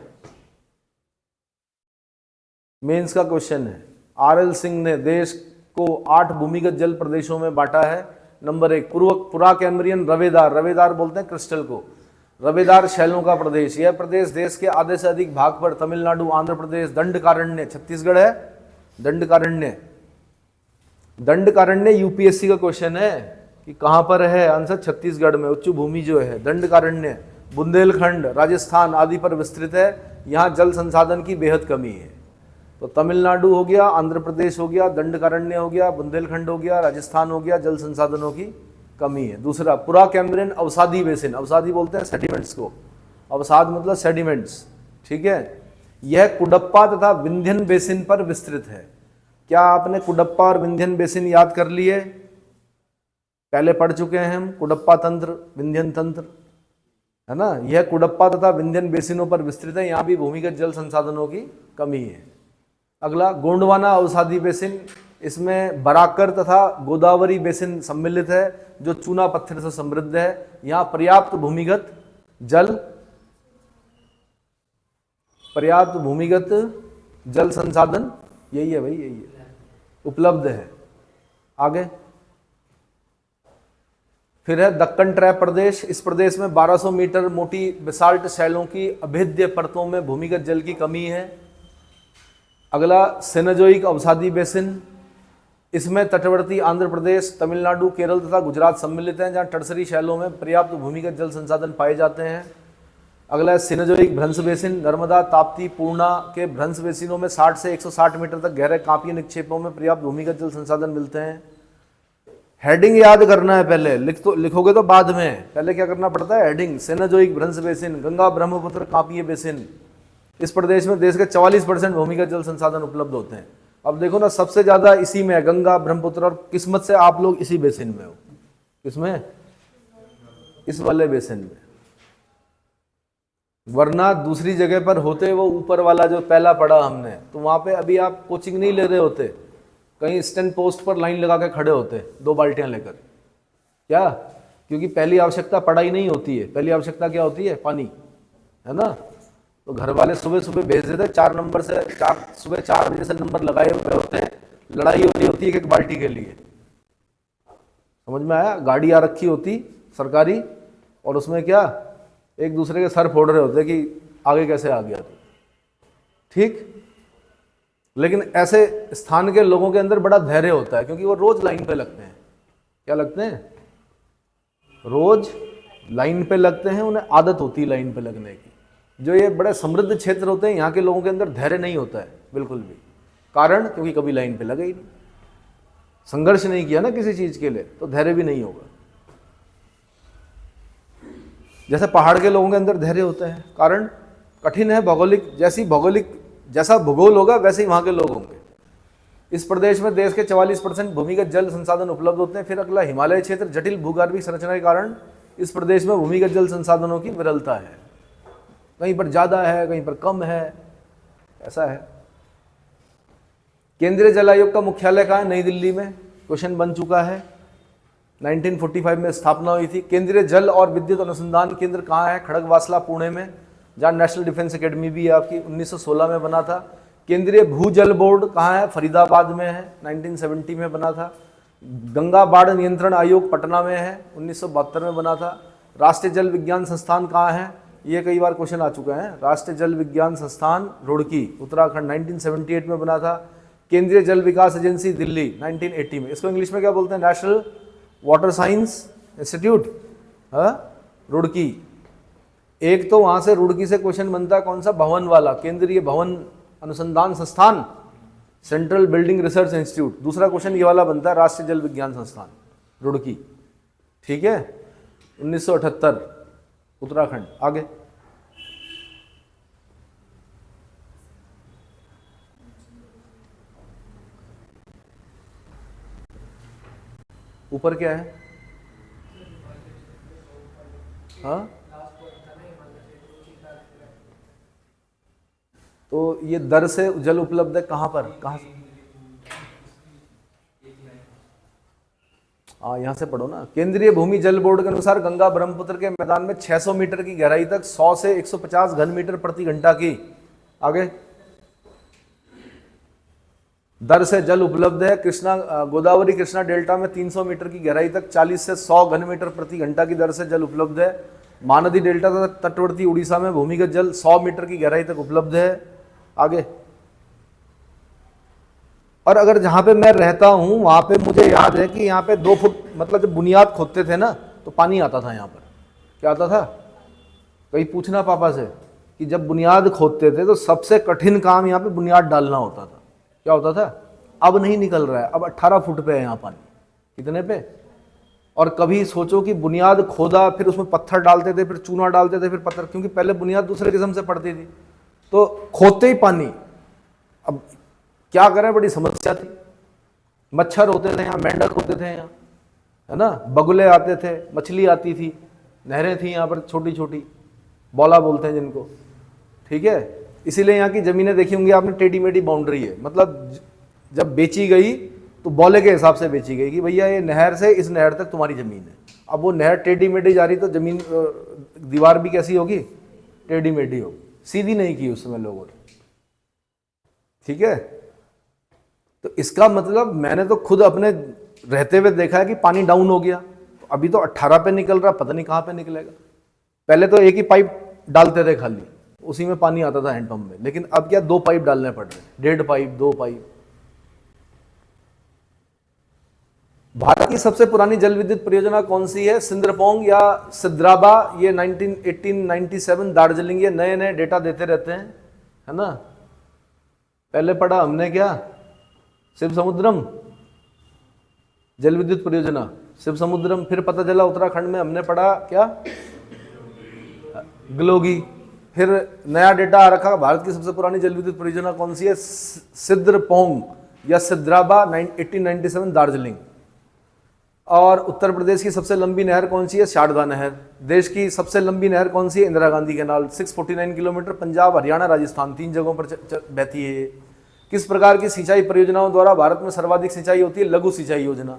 मेंस का क्वेश्चन है। आरएल सिंह ने देश को 8 भूमिगत जल प्रदेशों में बांटा है। नंबर 1 पुरा कैम्ब्रियन रवेदार, रवेदार बोलते हैं क्रिस्टल को, रवेदार शैलों का प्रदेश। यह प्रदेश देश के आधे से अधिक भाग पर तमिलनाडु, आंध्र प्रदेश, दंडकारण्य, छत्तीसगढ़ है, दंडकारण्य। दंडकारण्य यूपीएससी का क्वेश्चन है कि कहां पर है, आंसर छत्तीसगढ़ में, उच्च भूमि जो है दंडकारण्य। बुंदेलखंड, राजस्थान आदि पर विस्तृत है, यहाँ जल संसाधन की बेहद कमी है। तो तमिलनाडु हो गया, आंध्र प्रदेश हो गया, दंडकारण्य हो गया, बुंदेलखंड हो गया, राजस्थान हो गया, जल संसाधनों की कमी है। दूसरा पुरा कैम्ब्रियन अवसादी बेसिन, अवसादी बोलते हैं सेडिमेंट्स को, अवसाद मतलब सेडिमेंट्स, ठीक है। यह कुडप्पा तथा विंध्यन बेसिन पर विस्तृत है। क्या आपने कुडप्पा और विंध्यन बेसिन याद कर लिए? पहले पढ़ चुके हैं हम, कुडप्पा तंत्र, विंध्यन तंत्र, है ना। यह कुडप्पा तथा विंध्यन बेसिनों पर विस्तृत है, यहाँ भी भूमिगत जल संसाधनों की कमी है। अगला गोंडवाना अवसादी बेसिन, इसमें बराकर तथा गोदावरी बेसिन सम्मिलित है, जो चूना पत्थर से समृद्ध है। यहाँ पर्याप्त भूमिगत जल संसाधन, यही है भाई, यही है, उपलब्ध है। आगे फिर है दक्कन ट्रैप प्रदेश। इस प्रदेश में 1200 मीटर मोटी बेसाल्ट शैलों की अभेद्य परतों में भूमिगत जल की कमी है। अगला सेनोजोइक अवसादी बेसिन, इसमें तटवर्ती आंध्र प्रदेश, तमिलनाडु, केरल तथा गुजरात सम्मिलित हैं, जहां टर्सरी शैलों में पर्याप्त भूमिगत जल संसाधन पाए जाते हैं। अगला है सिनोजोइक भ्रंश बेसिन, नर्मदा, ताप्ती, पूर्णा के भ्रंश बेसिनों में 60 से 160 मीटर तक गहरे कांपीय निक्षेपों में पर्याप्त भूमिगत जल संसाधन मिलते हैं। हेडिंग याद करना है, पहले लिखोगे तो बाद में, पहले क्या करना पड़ता है, हेडिंग। सेनोजोइक भ्रंश बेसिन, गंगा ब्रह्मपुत्र कांपीय बेसिन। इस प्रदेश में देश के 44% भूमिगत जल संसाधन उपलब्ध होते हैं। अब देखो ना, सबसे ज्यादा इसी में है, गंगा ब्रह्मपुत्र, और किस्मत से आप लोग इसी बेसिन में हो। किसमें? इस वाले बेसिन में, वरना दूसरी जगह पर होते वो ऊपर वाला जो पहला पढ़ा हमने, तो वहां पे अभी आप कोचिंग नहीं ले रहे होते, कहीं स्टैंड पोस्ट पर लाइन लगा के खड़े होते 2 बाल्टियां लेकर। क्या? क्योंकि पहली आवश्यकता पढ़ाई नहीं होती है, पहली आवश्यकता क्या होती है? पानी, है ना। तो घर वाले सुबह सुबह भेज देते, 4 नंबर से, सुबह 4 बजे से नंबर लगाए हुए होते हैं, लड़ाई हो रही होती है एक बाल्टी के लिए। समझ में आया? गाड़ी आ रखी होती सरकारी, और उसमें क्या, एक दूसरे के सर फोड़ रहे होते कि आगे कैसे आ गया तू, ठीक। लेकिन ऐसे स्थान के लोगों के अंदर बड़ा धैर्य होता है, क्योंकि वो रोज लाइन पे लगते हैं। क्या लगते हैं? रोज लाइन पे लगते हैं, उन्हें आदत होती है लाइन पे लगने की। जो ये बड़े समृद्ध क्षेत्र होते हैं, यहाँ के लोगों के अंदर धैर्य नहीं होता है बिल्कुल भी। कारण? क्योंकि कभी लाइन पे लगे ही नहीं, संघर्ष नहीं किया ना किसी चीज के लिए, तो धैर्य भी नहीं होगा। जैसे पहाड़ के लोगों के अंदर धैर्य होता है, कारण कठिन है, भौगोलिक जैसा भूगोल होगा वैसे ही वहां के लोग होंगे। इस प्रदेश में देश के 44% भूमिगत जल संसाधन उपलब्ध होते हैं। फिर अगला हिमालय क्षेत्र, जटिल भूगर्भीय संरचना के कारण इस प्रदेश में भूमिगत जल संसाधनों की विरलता है, कहीं पर ज्यादा है, कहीं पर कम है, ऐसा है। केंद्रीय जल आयोग का मुख्यालय कहाँ है? नई दिल्ली में, क्वेश्चन बन चुका है। 1945 में स्थापना हुई थी। केंद्रीय जल और विद्युत अनुसंधान केंद्र कहाँ है? खड़गवासला, पुणे में, जहाँ नेशनल डिफेंस एकेडमी भी है आपकी, 1916 में बना था। केंद्रीय भूजल बोर्ड कहाँ है? फरीदाबाद में है, 1970 में बना था। गंगा बाढ़ नियंत्रण आयोग पटना में है, 1972 में बना था। राष्ट्रीय जल विज्ञान संस्थान कहाँ है? ये कई बार क्वेश्चन आ चुका है। राष्ट्रीय जल विज्ञान संस्थान रुड़की, उत्तराखंड, 1978 में बना था। केंद्रीय जल विकास एजेंसी दिल्ली, 1980 में। इसको इंग्लिश में क्या बोलते हैं? National water science institute, Roorkee. एक तो वहां से रुड़की से क्वेश्चन बनता है, कौन सा? भवन वाला, केंद्रीय भवन अनुसंधान संस्थान, सेंट्रल बिल्डिंग रिसर्च इंस्टीट्यूट। दूसरा क्वेश्चन ये वाला बनता है, राष्ट्रीय जल विज्ञान संस्थान रुड़की, ठीक है, 1978, उत्तराखंड। आगे ऊपर क्या है? हाँ, तो ये दर से जल उपलब्ध है कहां पर? कहां से? हाँ, यहां से पढ़ो ना। केंद्रीय भूमि जल बोर्ड के अनुसार गंगा ब्रह्मपुत्र के मैदान में 600 मीटर की गहराई तक 100 से 150 घन मीटर प्रति घंटा की आगे दर से जल उपलब्ध है। गोदावरी कृष्णा डेल्टा में 300 मीटर की गहराई तक 40 से 100 घन मीटर प्रति घंटा की दर से जल उपलब्ध है। महानदी डेल्टा तथा तटवर्ती उड़ीसा में भूमिगत जल 100 मीटर की गहराई तक उपलब्ध है। आगे, और अगर जहां पे मैं रहता हूं वहां पे मुझे याद है कि यहाँ पे 2 फुट, मतलब जब बुनियाद खोदते थे ना तो पानी आता था यहाँ पर। क्या आता था? कहीं पूछना पापा से कि जब बुनियाद खोदते थे तो सबसे कठिन काम यहाँ पे बुनियाद डालना होता था। क्या होता था? अब नहीं निकल रहा है, अब 18 फुट पे है यहाँ पानी। कितने पे? और कभी सोचो कि बुनियाद खोदा, फिर उसमें पत्थर डालते थे, फिर चूना डालते थे, फिर पत्थर, क्योंकि पहले बुनियाद दूसरे किस्म से पड़ती थी, तो खोदते ही पानी। अब क्या करें, बड़ी समस्या थी। मच्छर होते थे यहाँ, मेंढक होते थे यहाँ, है ना, बगुले आते थे, मछली आती थी, नहरें थी यहाँ पर छोटी छोटी, बौला बोलते हैं जिनको, ठीक है। इसीलिए यहाँ की ज़मीनें देखी होंगी आपने, टेढ़ी मेढ़ी बाउंड्री है, मतलब जब बेची गई तो बौले के हिसाब से बेची गई कि भैया ये नहर से इस नहर तक तुम्हारी ज़मीन है। अब वो नहर टेढ़ी मेढ़ी जा रही तो ज़मीन, दीवार भी कैसी होगी, टेढ़ी मेढ़ी होगी, सीधी नहीं की उस समय लोगों ने, ठीक है। तो इसका मतलब मैंने तो खुद अपने रहते हुए देखा है कि पानी डाउन हो गया, तो अभी तो 18 पे निकल रहा, पता नहीं कहाँ पे निकलेगा। पहले तो एक ही पाइप डालते थे खाली, उसी में पानी आता था हैंडपंप में, लेकिन अब क्या 2 पाइप डालने पड़ रहे हैं, 1.5 पाइप, 2 पाइप। भारत की सबसे पुरानी जल विद्युत परियोजना कौन सी है, सिंद्रपोंग या सिद्राबा? ये 1897 दार्जिलिंग, ये नए नए डेटा देते रहते हैं, है ना। पहले पढ़ा हमने क्या, शिव समुद्रम जल विद्युत परियोजना, शिव समुद्रम, फिर पता चला उत्तराखंड में हमने पढ़ा क्या, ग्लोगी। फिर नया डेटा आ रखा, भारत की सबसे पुरानी जल विद्युत परियोजना कौन सी है, सिद्रपोंग या सिद्राबा 1897 दार्जिलिंग। और उत्तर प्रदेश की सबसे लंबी नहर कौन सी है, शारदा नहर। देश की सबसे लंबी नहर कौन सी है, इंदिरा गांधी कैनाल, 649 किलोमीटर, पंजाब, हरियाणा, राजस्थान, 3 जगहों पर बहती है। किस प्रकार की सिंचाई परियोजनाओं द्वारा भारत में सर्वाधिक सिंचाई होती है, लघु सिंचाई योजना।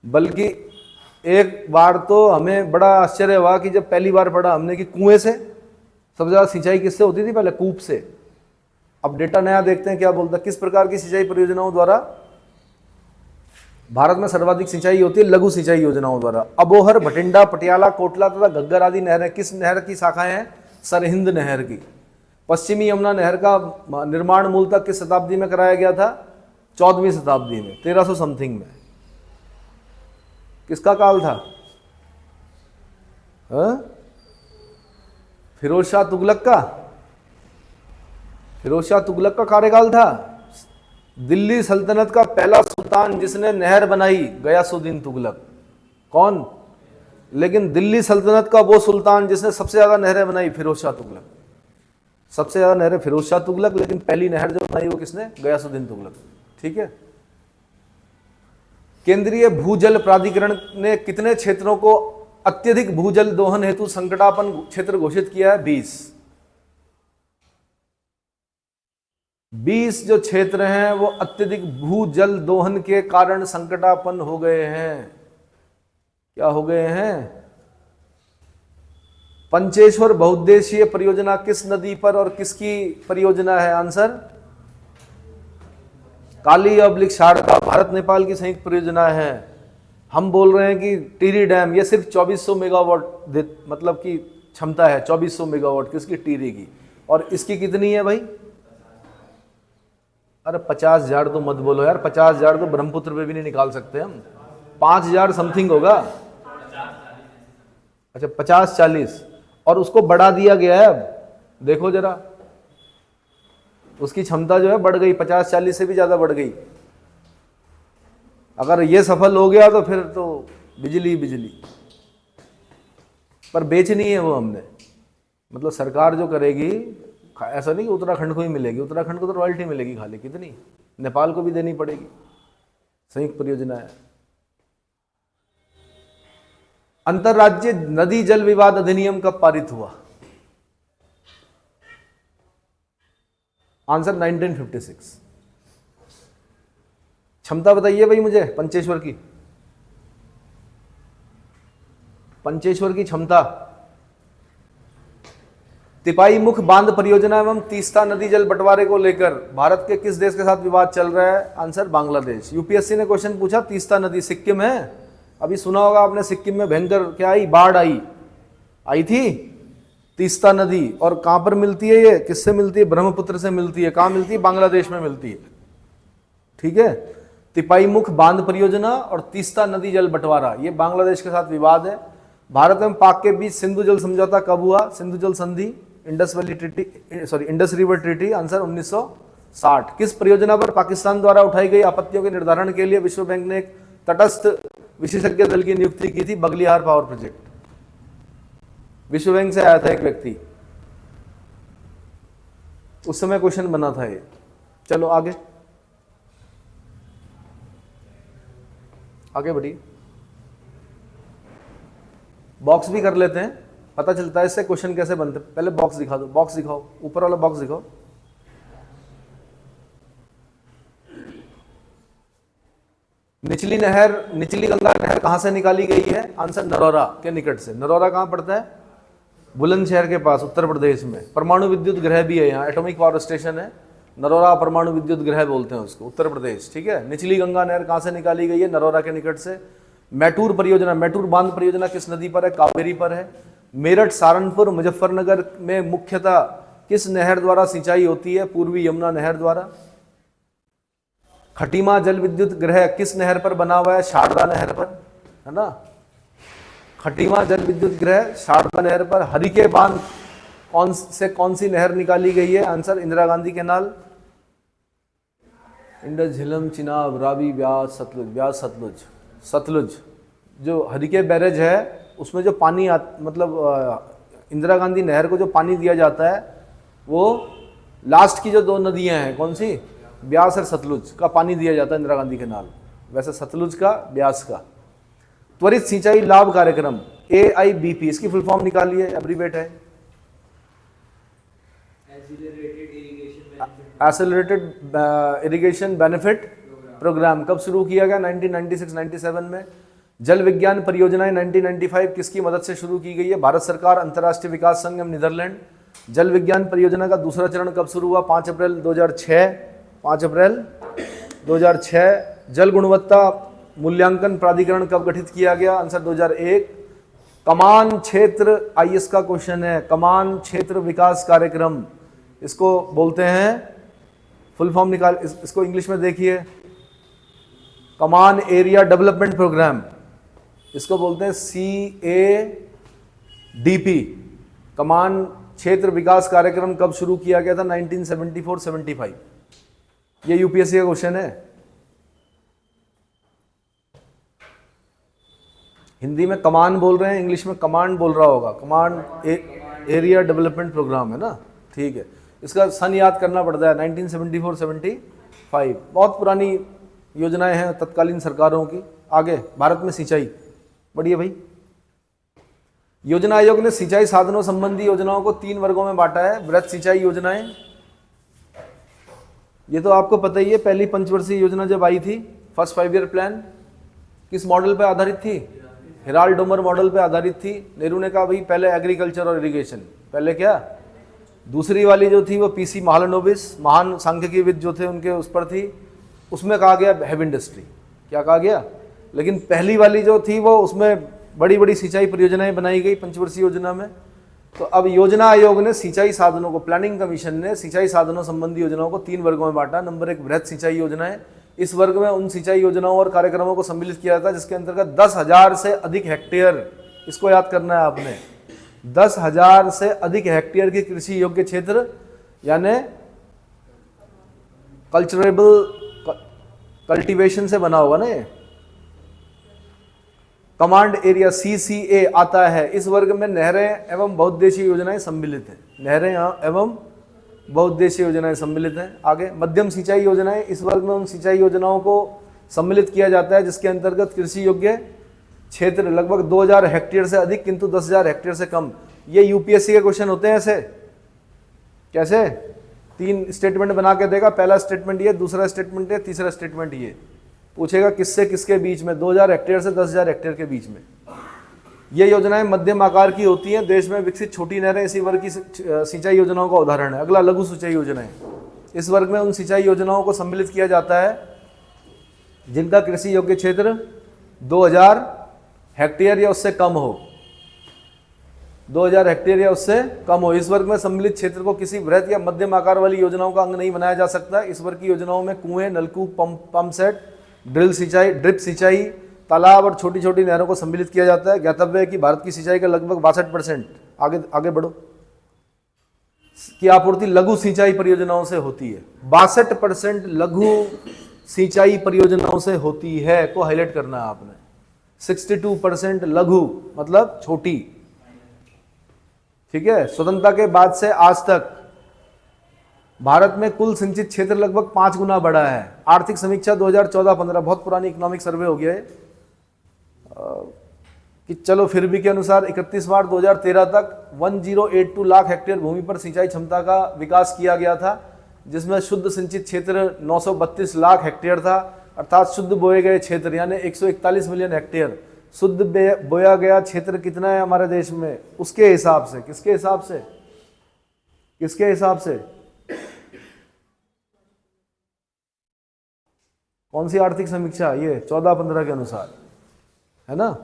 बल्कि एक बार तो हमें बड़ा आश्चर्य हुआ कि जब पहली बार पढ़ा हमने कि कुएं से सबसे ज्यादा सिंचाई किससे होती थी, पहले कूप से। अब डेटा नया देखते हैं क्या बोलता है, किस प्रकार की सिंचाई परियोजनाओं द्वारा भारत में सर्वाधिक सिंचाई होती है, लघु सिंचाई योजनाओं द्वारा। अबोहर, भटिंडा, पटियाला, कोटला तथा घग्गर आदि नहरें किस नहर की शाखाएं हैं, सरहिंद नहर की। पश्चिमी यमुना नहर का निर्माण मूलतः किस शताब्दी में कराया गया था, 14वीं शताब्दी में, 1300 समथिंग में। किसका काल था, फिरोज शाह तुगलक का, फिरोज शाह तुगलक का कार्यकाल था। दिल्ली सल्तनत का पहला सुल्तान जिसने नहर बनाई, गयासुद्दीन तुगलक। कौन, लेकिन दिल्ली सल्तनत का वो सुल्तान जिसने सबसे ज्यादा नहरें बनाई, फिरोज शाह तुगलक। सबसे ज्यादा नहरें फिरोज शाह तुगलक, लेकिन पहली नहर जो बनाई वो किसने, गयासुद्दीन तुगलक, ठीक है। केंद्रीय भूजल प्राधिकरण ने कितने क्षेत्रों को अत्यधिक भूजल दोहन हेतु संकटापन्न क्षेत्र घोषित किया है, 20 जो क्षेत्र हैं वो अत्यधिक भूजल दोहन के कारण संकटापन्न हो गए हैं। क्या हो गए हैं, पंचेश्वर बहुउद्देशीय परियोजना किस नदी पर और किसकी परियोजना है, आंसर काली शारदा, भारत नेपाल की संयुक्त परियोजना है। हम बोल रहे हैं कि टिहरी डैम, ये सिर्फ 2400 मेगावाट मतलब की क्षमता है, 2400 मेगावाट किसकी, टिहरी की। और इसकी कितनी है भाई, अरे 50,000 तो मत बोलो यार, 50,000 तो ब्रह्मपुत्र पे भी नहीं निकाल सकते हम, 5,000 समथिंग होगा। अच्छा 50-40, और उसको बढ़ा दिया गया है। अब देखो जरा, उसकी क्षमता जो है बढ़ गई, 50-40 से भी ज्यादा बढ़ गई। अगर ये सफल हो गया तो फिर तो बिजली बिजली, पर बेचनी है वो हमने, मतलब सरकार जो करेगी, ऐसा नहीं कि उत्तराखंड को ही मिलेगी, उत्तराखंड को तो रॉयल्टी मिलेगी खाली, कितनी, नेपाल को भी देनी पड़ेगी, संयुक्त परियोजना है। अंतरराज्यीय नदी जल विवाद अधिनियम कब पारित हुआ, आंसर 1956। क्षमता बताइए भाई मुझे पंचेश्वर की, पंचेश्वर की क्षमता। तिपाई मुख बांध परियोजना एवं तीस्ता नदी जल बंटवारे को लेकर भारत के किस देश के साथ विवाद चल रहा है, आंसर बांग्लादेश। यूपीएससी ने क्वेश्चन पूछा, तीस्ता नदी सिक्किम है, अभी सुना होगा आपने, सिक्किम में भयंकर क्या आई, बाढ़ आई थी तीस्ता नदी। और कहां पर मिलती है ये, किससे मिलती है, ब्रह्मपुत्र से मिलती है। कहां मिलती है, बांग्लादेश में मिलती है, ठीक है। तिपाई मुख बांध परियोजना और तीस्ता नदी जल बंटवारा, ये बांग्लादेश के साथ विवाद है। भारत एवं पाक के बीच सिंधु जल समझौता कब हुआ, सिंधु जल संधि, इंडस रिवर ट्रीटी, आंसर 1960। किस परियोजना पर पाकिस्तान द्वारा उठाई गई आपत्तियों के निर्धारण के लिए विश्व बैंक ने एक तटस्थ विशेषज्ञ दल की नियुक्ति की थी बगलियार पावर प्रोजेक्ट। विश्व बैंक से आया था एक व्यक्ति, उस समय क्वेश्चन बना था ये। चलो आगे आगे बढ़िए। बॉक्स भी कर लेते हैं, पता चलता है इससे क्वेश्चन कैसे बनते हैं। पहले बॉक्स दिखा दो, बॉक्स दिखाओ, ऊपर वाला बॉक्स दिखाओ। निचली नहर, निचली गंगा नहर कहां से निकाली गई है? आंसर नरौरा के निकट से। नरौरा कहां पड़ता है? बुलंदशहर के पास, उत्तर प्रदेश में। परमाणु विद्युत गृह भी है यहाँ, एटॉमिक पावर स्टेशन है, नरौरा परमाणु विद्युत गृह बोलते हैं उसको, उत्तर प्रदेश। ठीक है। निचली गंगा नहर कहां से निकाली गई है? नरौरा के निकट से। मैटूर परियोजना, मैटूर बांध परियोजना किस नदी पर है? कावेरी पर है। मेरठ, सहारनपुर, मुजफ्फरनगर में मुख्यतः किस नहर द्वारा सिंचाई होती है? पूर्वी यमुना नहर द्वारा। खटीमा जल विद्युत गृह किस नहर पर बना हुआ है? शारदा नहर पर, है ना। खटीमा जल विद्युत गृह शारदा नहर पर। हरिके बांध कौन सी नहर निकाली गई है? Answer Indira Gandhi canal. इंडस, झेलम, चिनाब, रावी, ब्यास, सतलुज। ब्यास, सतलुज, सतलुज। जो हरिके बैरेज है उसमें जो पानी मतलब इंदिरा गांधी नहर को जो पानी दिया जाता है वो लास्ट की जो दो नदियां हैं, कौन सी? ब्यास और सतलुज का पानी दिया जाता है इंदिरा गांधी कैनाल। वैसे सतलुज का, ब्यास का। त्वरित सिंचाई लाभ कार्यक्रम AIBP, इसकी फुल फॉर्म निकालिए, एब्रीवेट है। Accelerated irrigation benefit programme. कब शुरू किया गया? 1996-97 में। जल विज्ञान परियोजनाएं 1995 किसकी मदद से शुरू की गई है? भारत सरकार, अंतर्राष्ट्रीय विकास संघ एवं नीदरलैंड। जल विज्ञान परियोजना का दूसरा चरण कब शुरू हुआ? 5 अप्रैल 2006। 5 अप्रैल 2006। जल गुणवत्ता मूल्यांकन प्राधिकरण कब गठित किया गया? आंसर 2001। कमान क्षेत्र, IS का क्वेश्चन है, कमान क्षेत्र विकास कार्यक्रम इसको बोलते हैं, फुल फॉर्म निकाल, इसको इंग्लिश में देखिए, कमान एरिया डेवलपमेंट प्रोग्राम, इसको बोलते हैं CADP। कमान क्षेत्र विकास कार्यक्रम कब शुरू किया गया था? 1974-75। ये UPSC का क्वेश्चन है। हिंदी में कमान बोल रहे हैं, इंग्लिश में कमांड बोल रहा होगा। कमांड एरिया डेवलपमेंट प्रोग्राम है ना, ठीक है। इसका सन याद करना पड़ता है, 1974-75। बहुत पुरानी योजनाएं हैं तत्कालीन सरकारों की। आगे, भारत में सिंचाई, बढ़िया भाई। योजना आयोग ने सिंचाई साधनों संबंधी योजनाओं को 3 वर्गों में बांटा है। वृहत सिंचाई योजनाएं, ये तो आपको पता ही है। पहली पंचवर्षीय योजना जब आई थी, फर्स्ट 5 ईयर प्लान, किस मॉडल पर आधारित थी? हिराल्ड डोमर मॉडल पे आधारित थी। नेहरू ने कहा भाई पहले एग्रीकल्चर और इरिगेशन, पहले क्या। दूसरी वाली जो थी वो PC महालनोबिस, महान सांख्यिकीविद जो थे उनके उस पर थी, उसमें कहा गया हैवी इंडस्ट्री, क्या कहा गया। लेकिन पहली वाली जो थी वो उसमें बड़ी बड़ी सिंचाई परियोजनाएं बनाई गई पंचवर्षीय योजना में। तो अब योजना आयोग ने सिंचाई साधनों को, प्लानिंग कमीशन ने सिंचाई साधनों संबंधी योजनाओं को 3 वर्गों में बांटा। नंबर 1 वृहत सिंचाई योजनाएं। इस वर्ग में उन सिंचाई योजनाओं और कार्यक्रमों को सम्मिलित किया जाता है जिसके अंतर्गत 10,000 से अधिक हेक्टेयर, इसको याद करना है आपने, 10,000 से अधिक हेक्टेयर की कृषि योग्य क्षेत्र, यानी कल्चरेबल कल्टीवेशन से बना होगा ना ये। कमांड एरिया CCA आता है। इस वर्ग में नहरें एवं बहुउद्देशीय योजनाएं सम्मिलित हैं। नहरें एवं बहुउद्देशीय योजनाएं सम्मिलित हैं। आगे, मध्यम सिंचाई योजनाएं, इस वर्ग में उन सिंचाई योजनाओं को सम्मिलित किया जाता है जिसके अंतर्गत कृषि योग्य क्षेत्र लगभग 2,000 हेक्टेयर से अधिक किंतु 10,000 हेक्टेयर से कम। ये UPSC के क्वेश्चन होते हैं ऐसे। कैसे? 3 स्टेटमेंट बना के देगा, पहला स्टेटमेंट ये, दूसरा स्टेटमेंट ये, तीसरा स्टेटमेंट ये। पूछेगा किससे किसके बीच में, 2,000 हेक्टेयर से 10,000 हेक्टेयर के बीच में। ये योजनाएं मध्यम आकार की होती हैं। देश में विकसित छोटी नहरें इसी वर्ग की सिंचाई योजनाओं का उदाहरण है। अगला, लघु सिंचाई योजनाएं। इस वर्ग में उन सिंचाई योजनाओं को सम्मिलित किया जाता है जिनका कृषि योग्य क्षेत्र 2,000 हेक्टेयर या उससे कम हो। 2,000 हेक्टेयर या उससे कम हो। इस वर्ग में सम्मिलित क्षेत्र को किसी वृहद या मध्यम आकार वाली योजनाओं का अंग नहीं बनाया जा सकता। इस वर्ग की योजनाओं में कुएं, नलकूप, पंप सेट, ड्रिप सिंचाई, तालाब और छोटी छोटी नहरों को सम्मिलित किया जाता है। ज्ञातव्य है कि भारत की सिंचाई का लगभग 62%, आगे बढ़ो, की आपूर्ति लघु सिंचाई परियोजनाओं से होती है। 62% लघु सिंचाई परियोजनाओं से होती है, को हाईलाइट करना है आपने। 62% लघु मतलब छोटी। ठीक है, स्वतंत्रता के बाद से आज तक भारत में कुल सिंचित क्षेत्र लगभग 5 गुना बढ़ा है। आर्थिक समीक्षा 2014-15, बहुत पुरानी इकोनॉमिक सर्वे हो गया है कि चलो फिर भी के अनुसार 31 मार्च 2013 तक 1082 लाख हेक्टेयर भूमि पर सिंचाई क्षमता का विकास किया गया था, जिसमें शुद्ध सिंचित क्षेत्र 932 लाख हेक्टेयर था, अर्थात शुद्ध बोए गए क्षेत्र यानी 141 मिलियन हेक्टेयर। शुद्ध बोया गया क्षेत्र कितना है हमारे देश में, उसके हिसाब से, किसके हिसाब से, किसके हिसाब से, कौन सी आर्थिक समीक्षा, ये 14-15 के अनुसार है ना।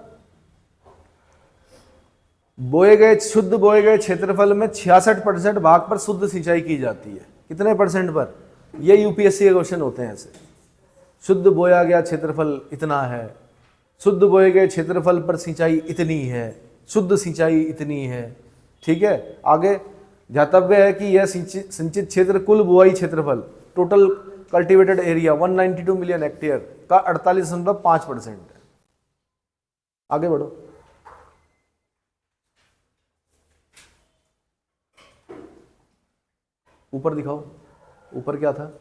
शुद्ध बोए गए क्षेत्रफल में 66% भाग पर शुद्ध सिंचाई की जाती है। कितने परसेंट पर, ये यूपीएससी के क्वेश्चन होते हैं ऐसे। शुद्ध बोया गया क्षेत्रफल इतना है, शुद्ध बोए गए क्षेत्रफल पर सिंचाई इतनी है, शुद्ध सिंचाई इतनी है। ठीक है, आगे ध्यातव्य है कि यह सिंचित क्षेत्र कुल बुआई क्षेत्रफल total cultivated area 192 million hectare का 48.5% है। आगे बढ़ो। ऊपर दिखाओ, ऊपर क्या था,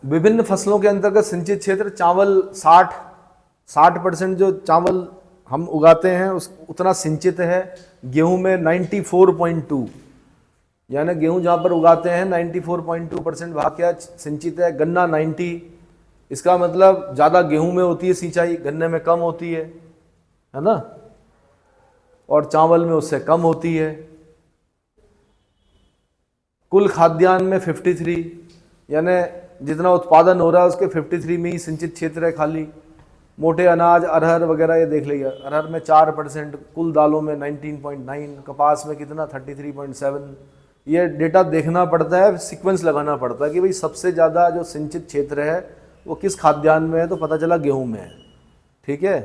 विभिन्न फसलों के अंतर्गत सिंचित क्षेत्र चावल 60% जो चावल हम उगाते हैं उस उतना सिंचित है। गेहूं में 94.2, यानी गेहूं जहां पर उगाते हैं 94.2% भाग क्या सिंचित है। गन्ना 90, इसका मतलब ज़्यादा गेहूं में होती है सिंचाई, गन्ने में कम होती है ना, और चावल में उससे कम होती है। कुल खाद्यान्न में 53, यानी जितना उत्पादन हो रहा है उसके 53 में ही सिंचित क्षेत्र है खाली। मोटे अनाज अरहर वगैरह ये देख लीजिए, अरहर में 4%, कुल दालों में 19.9, कपास में कितना 33.7। ये डेटा देखना पड़ता है, सीक्वेंस लगाना पड़ता है कि भाई सबसे ज़्यादा जो सिंचित क्षेत्र है वो किस खाद्यान्न में है, तो पता चला गेहूं में है। ठीक है,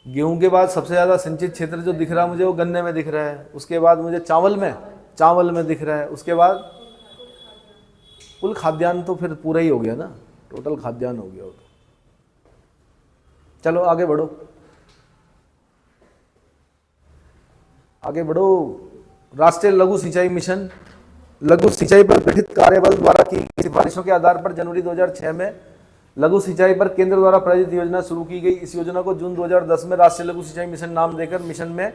गेहूं के बाद सबसे ज़्यादा सिंचित क्षेत्र जो दिख रहा है मुझे वो गन्ने में दिख रहा है, उसके बाद मुझे चावल में दिख रहा है, उसके बाद कुल खाद्यान्न तो फिर पूरा ही हो गया ना, टोटल खाद्यान्न हो गया वो तो। चलो आगे बढ़ो, आगे बढ़ो। राष्ट्रीय लघु सिंचाई मिशन लघु सिंचाई पर गठित कार्यबल द्वारा की सिफारिशों के आधार पर जनवरी 2006 में लघु सिंचाई पर केंद्र द्वारा प्रायोजित योजना शुरू की गई। इस योजना को जून 2010 में राष्ट्रीय लघु सिंचाई मिशन नाम देकर मिशन में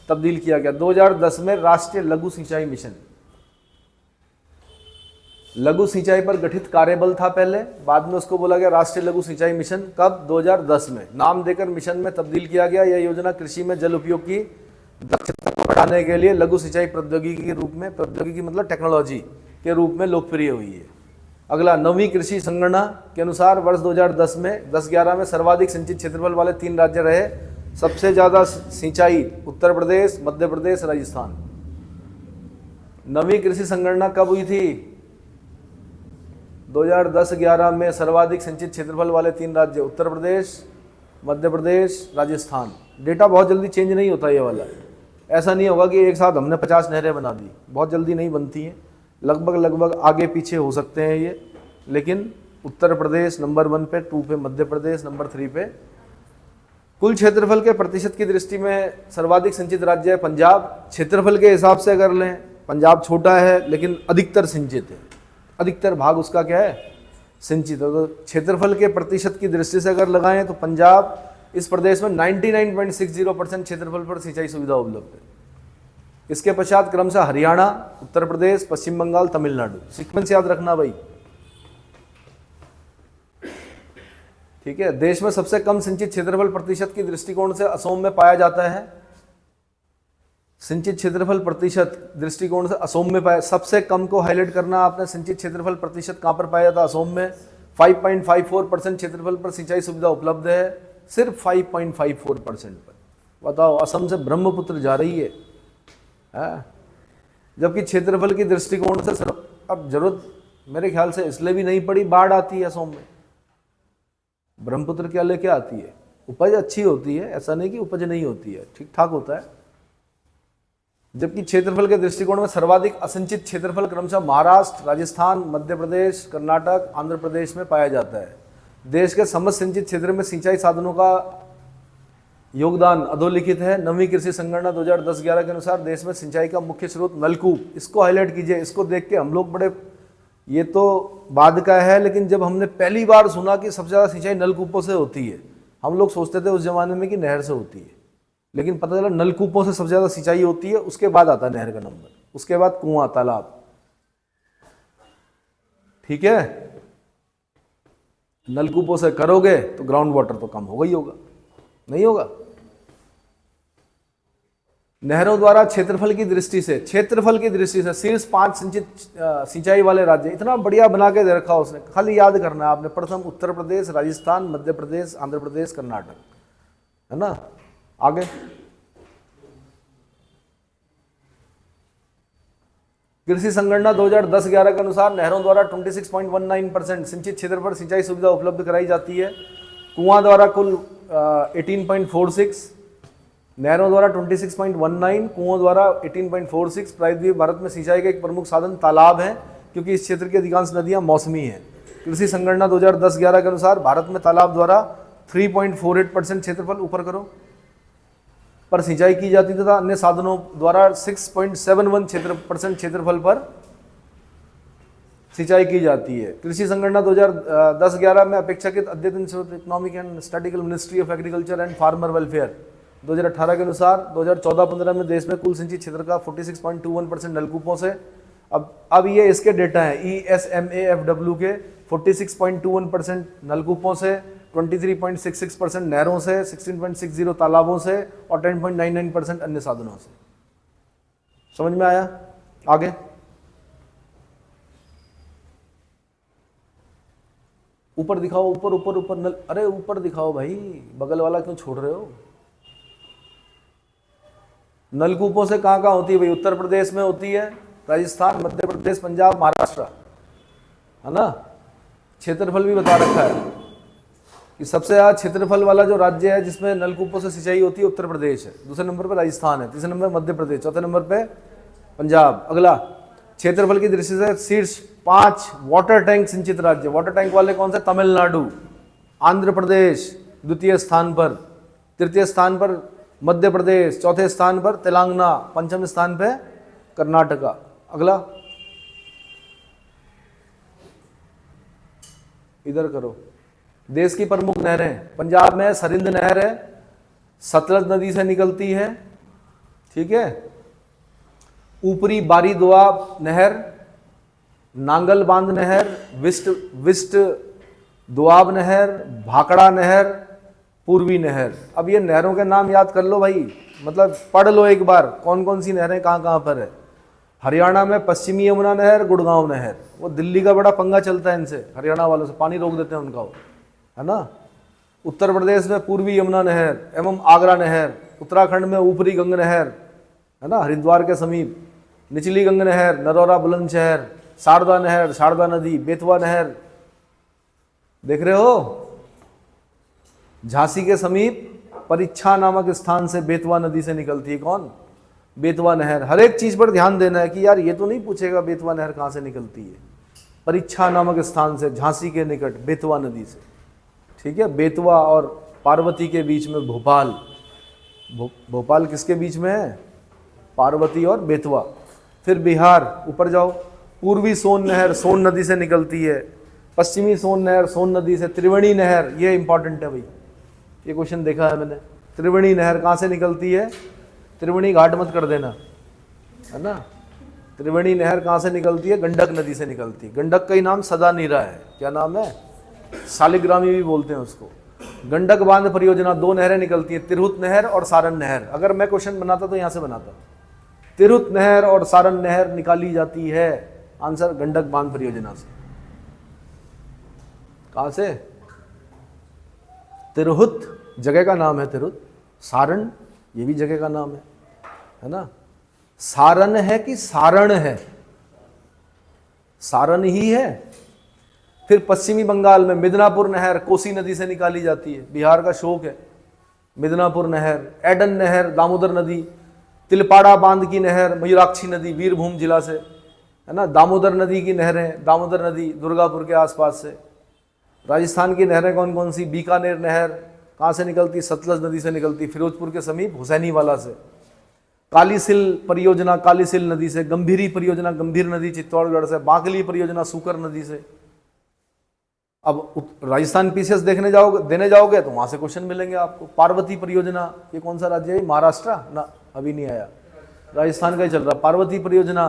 तब्दील किया गया। 2010 में राष्ट्रीय लघु सिंचाई मिशन, लघु सिंचाई पर गठित कार्यबल था पहले, बाद में उसको बोला गया राष्ट्रीय लघु सिंचाई मिशन। कब? 2010 में नाम देकर मिशन में तब्दील किया गया। यह योजना कृषि में जल उपयोग की दक्षता को बढ़ाने के लिए लघु सिंचाई प्रौद्योगिकी के रूप में, प्रौद्योगिकी मतलब टेक्नोलॉजी के रूप में लोकप्रिय हुई है। अगला, नवीं कृषि संगणना के अनुसार वर्ष 2010 में 10-11 में सर्वाधिक सिंचित क्षेत्रफल वाले 3 राज्य रहे। सबसे ज्यादा सिंचाई उत्तर प्रदेश, मध्य प्रदेश, राजस्थान। नवीं कृषि संगणना कब हुई थी? 2010-11 में सर्वाधिक सिंचित क्षेत्रफल वाले 3 राज्य उत्तर प्रदेश, मध्य प्रदेश, राजस्थान। डेटा बहुत जल्दी चेंज नहीं होता ये वाला, ऐसा नहीं होगा कि एक साथ हमने 50 नहरें बना दी, बहुत जल्दी नहीं बनती हैं, लगभग आगे पीछे हो सकते हैं ये। लेकिन उत्तर प्रदेश नंबर 1 पे, 2 पे मध्य प्रदेश, नंबर 3 पे। कुल क्षेत्रफल के प्रतिशत की दृष्टि में सर्वाधिक सिंचित राज्य है पंजाब। क्षेत्रफल के हिसाब से अगर लें, पंजाब छोटा है लेकिन अधिकतर सिंचित है, अधिकतर भाग उसका क्या है? सिंचित है। तो क्षेत्रफल के प्रतिशत की दृष्टि से अगर लगाएं तो पंजाब इस प्रदेश में 99.60% क्षेत्रफल पर सिंचाई सुविधा उपलब्ध है। इसके पश्चात क्रमशः हरियाणा, उत्तर प्रदेश, पश्चिम बंगाल, तमिलनाडु। सीक्वेंस याद रखना भाई, ठीक है। देश में सबसे कम सिंचित क्षेत्रफल प्रतिशत की दृष्टिकोण से असम में पाया जाता है। सिंचित क्षेत्रफल प्रतिशत दृष्टिकोण से असम में पाया, सबसे कम को हाईलाइट करना आपने। सिंचित क्षेत्रफल प्रतिशत कहां पर पाया जाता? असम में। 5.54% क्षेत्रफल पर सिंचाई सुविधा उपलब्ध है, सिर्फ 5.54% पर। बताओ, असम से ब्रह्मपुत्र जा रही है, जबकि क्षेत्रफल की दृष्टिकोण से अब जरूरत मेरे ख्याल से इसलिए भी नहीं पड़ी, बाढ़ आती है असम में, ब्रह्मपुत्र क्या लेके आती है? उपज अच्छी होती है, ऐसा नहीं कि उपज नहीं होती है, ठीक ठाक होता है। जबकि क्षेत्रफल के दृष्टिकोण में सर्वाधिक असिंचित क्षेत्रफल क्रमशः महाराष्ट्र, राजस्थान, मध्य प्रदेश, कर्नाटक, आंध्र प्रदेश में पाया जाता है। देश के समस्त सिंचित क्षेत्र में सिंचाई साधनों का योगदान अधोलिखित है। नवीं कृषि संगणना 2010-11 के अनुसार देश में सिंचाई का मुख्य स्रोत नलकूप। इसको हाईलाइट कीजिए। इसको देख के हम लोग बड़े, ये तो बाद का है, लेकिन जब हमने पहली बार सुना कि सबसे ज़्यादा सिंचाई नलकूपों से होती है, हम लोग सोचते थे उस जमाने में कि नहर से होती है, लेकिन पता चला नलकूपों से सबसे ज़्यादा सिंचाई होती है। उसके बाद आता है नहर का नंबर, उसके बाद कुआं, तालाब। ठीक है, नलकूपों से करोगे तो ग्राउंड वाटर तो कम होगा ही होगा, नहीं होगा। नहरों द्वारा क्षेत्रफल की दृष्टि से शीर्ष 5 सिंचित सिंचाई वाले राज्य। इतना बढ़िया बना के दे रखा उसने, खाली याद करना है आपने। प्रथम उत्तर प्रदेश, राजस्थान, मध्य प्रदेश, आंध्र प्रदेश, कर्नाटक, है ना। आगे कृषि संगणना 2010-11 के अनुसार नहरों द्वारा 26.19% सिंचित क्षेत्र पर सिंचाई सुविधा उपलब्ध कराई जाती है। कुआं द्वारा कुल 18.46, नहरों द्वारा 26.19, कुओं द्वारा 18.46। प्रायद्वीप भारत में सिंचाई का एक प्रमुख साधन तालाब है, क्योंकि इस क्षेत्र की अधिकांश नदियां मौसमी हैं। कृषि संगणना 2010-11 के अनुसार भारत में तालाब द्वारा 3.48% क्षेत्रफल, ऊपर करो, पर सिंचाई की जाती तथा अन्य साधनों द्वारा 6.71% क्षेत्रफल पर सिंचाई की जाती है। कृषि संगणना 2010-11 में अपेक्षाकृत अद्यतन economic and statistical ministry of agriculture and farmer welfare 2018 के अनुसार 2014-15 में देश में कुल सिंचित क्षेत्र का 46.21% नलकूपों से। अब ये इसके डेटा है, ESMAFW के 46.21% नलकूपों से, 23.66% नहरों से, 16.60 तालाबों से और 10.99% अन्य साधनों से। समझ में आया? आगे ऊपर दिखाओ, ऊपर ऊपर ऊपर नल, अरे ऊपर दिखाओ भाई, बगल वाला क्यों छोड़ रहे हो? नलकूपों से कहाँ होती है भाई? उत्तर प्रदेश में होती है, राजस्थान, मध्य प्रदेश, पंजाब, महाराष्ट्र, है ना। क्षेत्रफल भी बता रखा है कि सबसे ज़्यादा क्षेत्रफल वाला जो राज्य है जिसमें नलकूपों से सिंचाई होती है उत्तर प्रदेश है, दूसरे नंबर पर राजस्थान है, तीसरे नंबर मध्य प्रदेश, चौथे नंबर पे पंजाब। अगला क्षेत्रफल की दृष्टि से शीर्ष 5 वाटर टैंक सिंचित राज्य। वाटर टैंक वाले कौन से? तमिलनाडु, आंध्र प्रदेश द्वितीय स्थान पर, तृतीय स्थान पर मध्य प्रदेश, चौथे स्थान पर तेलंगाना, पंचम स्थान पे कर्नाटका। अगला इधर करो। देश की प्रमुख नहरें, पंजाब में सरिंद नहर है, सतलज नदी से निकलती है, ठीक है। ऊपरी बारी दोआब नहर, नांगल बांध नहर, विस्ट दोआब नहर, भाकड़ा नहर, पूर्वी नहर। अब ये नहरों के नाम याद कर लो भाई, मतलब पढ़ लो एक बार कौन कौन सी नहरें कहाँ कहाँ पर है। हरियाणा में पश्चिमी यमुना नहर, गुड़गांव नहर। वो दिल्ली का बड़ा पंगा चलता है इनसे, हरियाणा वालों से, पानी रोक देते हैं उनका वो, है ना। उत्तर प्रदेश में पूर्वी यमुना नहर एवं आगरा नहर। उत्तराखंड में ऊपरी गंग नहर, है ना, हरिद्वार के समीप। निचली गंग नहर, नरौरा बुलंदशहर। शारदा नहर, शारदा नदी। बेतवा नहर, देख रहे हो, झांसी के समीप परीक्षा नामक स्थान से बेतवा नदी से निकलती है। कौन? बेतवा नहर। हर एक चीज पर ध्यान देना है कि यार ये तो नहीं पूछेगा बेतवा नहर कहाँ से निकलती है। परीक्षा नामक स्थान से, झांसी के निकट, बेतवा नदी से, ठीक है। बेतवा और पार्वती के बीच में भोपाल। भोपाल किसके बीच में है? पार्वती और बेतवा। फिर बिहार, ऊपर जाओ, पूर्वी सोन नहर सोन नदी से निकलती है। पश्चिमी सोन नहर सोन नदी से। त्रिवेणी नहर, ये इंपॉर्टेंट है भाई, ये क्वेश्चन देखा है मैंने। त्रिवेणी नहर कहाँ से निकलती है? त्रिवेणी घाट मत कर देना, है ना। त्रिवेणी नहर कहाँ से निकलती है? गंडक नदी से निकलती है। गंडक का ही नाम सदा नीरा है। क्या नाम है? शालिग्रामी भी बोलते हैं उसको। गंडक बांध परियोजना, 2 नहरें निकलती हैं, तिरहुत नहर और सारण नहर। अगर मैं क्वेश्चन बनाता तो यहाँ से बनाता, तिरहुत नहर और सारण नहर निकाली जाती है। आंसर गंडक बांध परियोजना से। कहाँ से? तिरहुत जगह का नाम है, तिरहुत। सारण ये भी जगह का नाम है ना। सारण है कि सारण है? सारण ही है। फिर पश्चिमी बंगाल में मिदनापुर नहर कोसी नदी से निकाली जाती है, बिहार का शोक है। मिदनापुर नहर, एडन नहर दामोदर नदी, तिलपाड़ा बांध की नहर, मयूराक्षी नदी वीरभूम जिला से, है ना। दामोदर नदी की नहरें, दामोदर नदी दुर्गापुर के आसपास से। राजस्थान की नहरें कौन कौन सी? बीकानेर नहर कहाँ से निकलती? सतलज नदी से निकलती, फिरोजपुर के समीप हुसैनीवाला से। कालीसिल परियोजना कालीसिल नदी से। गंभीरी परियोजना गंभीर नदी चित्तौड़गढ़ से। बांकली परियोजना सूकर नदी से। अब राजस्थान पीसीएस देने जाओगे तो वहां से क्वेश्चन मिलेंगे आपको। पार्वती परियोजना, ये कौन सा राज्य है? महाराष्ट्र ना, अभी नहीं आया, राजस्थान का ही चल रहा। पार्वती परियोजना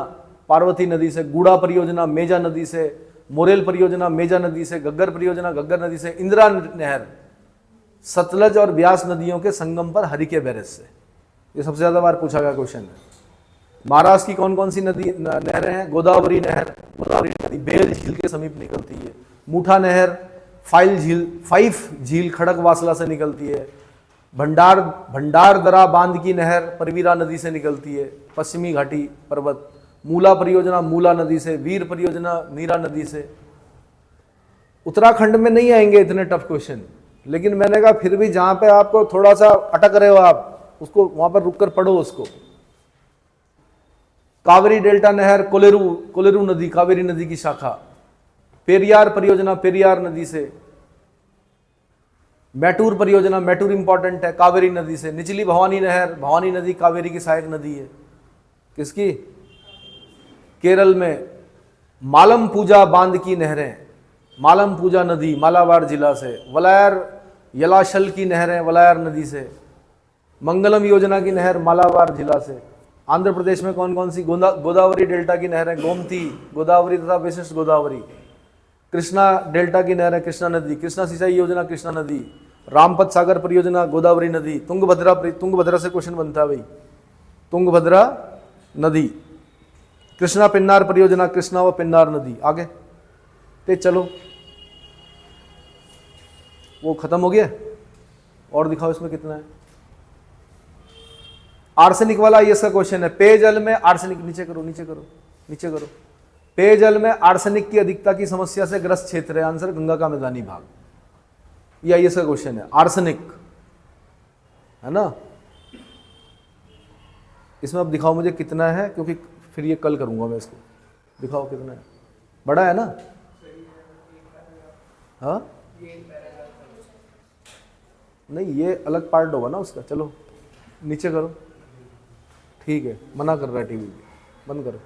पार्वती नदी से। गूढ़ा परियोजना मेजा नदी से। मोरेल परियोजना मेजा नदी से। घग्गर परियोजना घग्गर नदी से। इंदिरा नहर सतलज और ब्यास नदियों के संगम पर हरिके बैरेज से। ये सबसे ज्यादा बार पूछा गया क्वेश्चन है। महाराष्ट्र की कौन कौन सी नदी नहरें हैं? गोदावरी नहर, गोदावरी नदी बेल झील के समीप निकलती है। मूठा नहर फाइफ झील खड़कवासला से निकलती है। भंडारदरा बांध की नहर परवीरा नदी से निकलती है, पश्चिमी घाटी पर्वत। मूला परियोजना मूला नदी से। वीर परियोजना नीरा नदी से। उत्तराखंड में नहीं आएंगे इतने टफ क्वेश्चन, लेकिन मैंने कहा फिर भी जहां पे आपको थोड़ा सा अटक रहे हो आप, उसको वहां पर रुककर पढ़ो उसको। कावेरी डेल्टा नहर कोलेरू नदी कावेरी नदी की शाखा। पेरियार परियोजना पेरियार नदी से। मैटूर परियोजना मैटूर इंपॉर्टेंट है, कावेरी नदी से। निचली भवानी नहर भवानी नदी कावेरी की सहायक नदी है। किसकी? केरल में। मालम पूजा बांध की नहरें, मालम पूजा नदी मालाबार जिला से। वलायर यलाशल की नहरें वलायर नदी से। मंगलम योजना की नहर मालाबार जिला से। आंध्र प्रदेश में कौन कौन सी? गोदावरी डेल्टा की नहरें गोमती गोदावरी तथा विशिष्ट गोदावरी। कृष्णा डेल्टा की नहरें कृष्णा नदी। कृष्णा सिंचाई योजना कृष्णा नदी। रामपत सागर परियोजना गोदावरी नदी। तुंगभद्रा से क्वेश्चन बनता है भाई, तुंगभद्रा नदी। कृष्णा पिन्नार परियोजना कृष्णा व पिन्नार नदी। आगे ते चलो, वो खत्म हो गया। और दिखाओ इसमें कितना है। आर्सेनिक वाला ये इसका क्वेश्चन है। पेयजल में आर्सेनिक, नीचे करो नीचे करो नीचे करो। पेयजल में आर्सेनिक की अधिकता की समस्या से ग्रस्त क्षेत्र है। आंसर गंगा का मैदानी भाग। ये आईएएस का क्वेश्चन है। आर्सेनिक है ना। इसमें अब दिखाओ मुझे कितना है, क्योंकि फिर ये कल करूंगा मैं इसको। दिखाओ कितना है। बड़ा है ना? हाँ नहीं, ये अलग पार्ट होगा ना उसका। चलो नीचे करो, ठीक है। मना कर रहा है टीवी, बंद करो।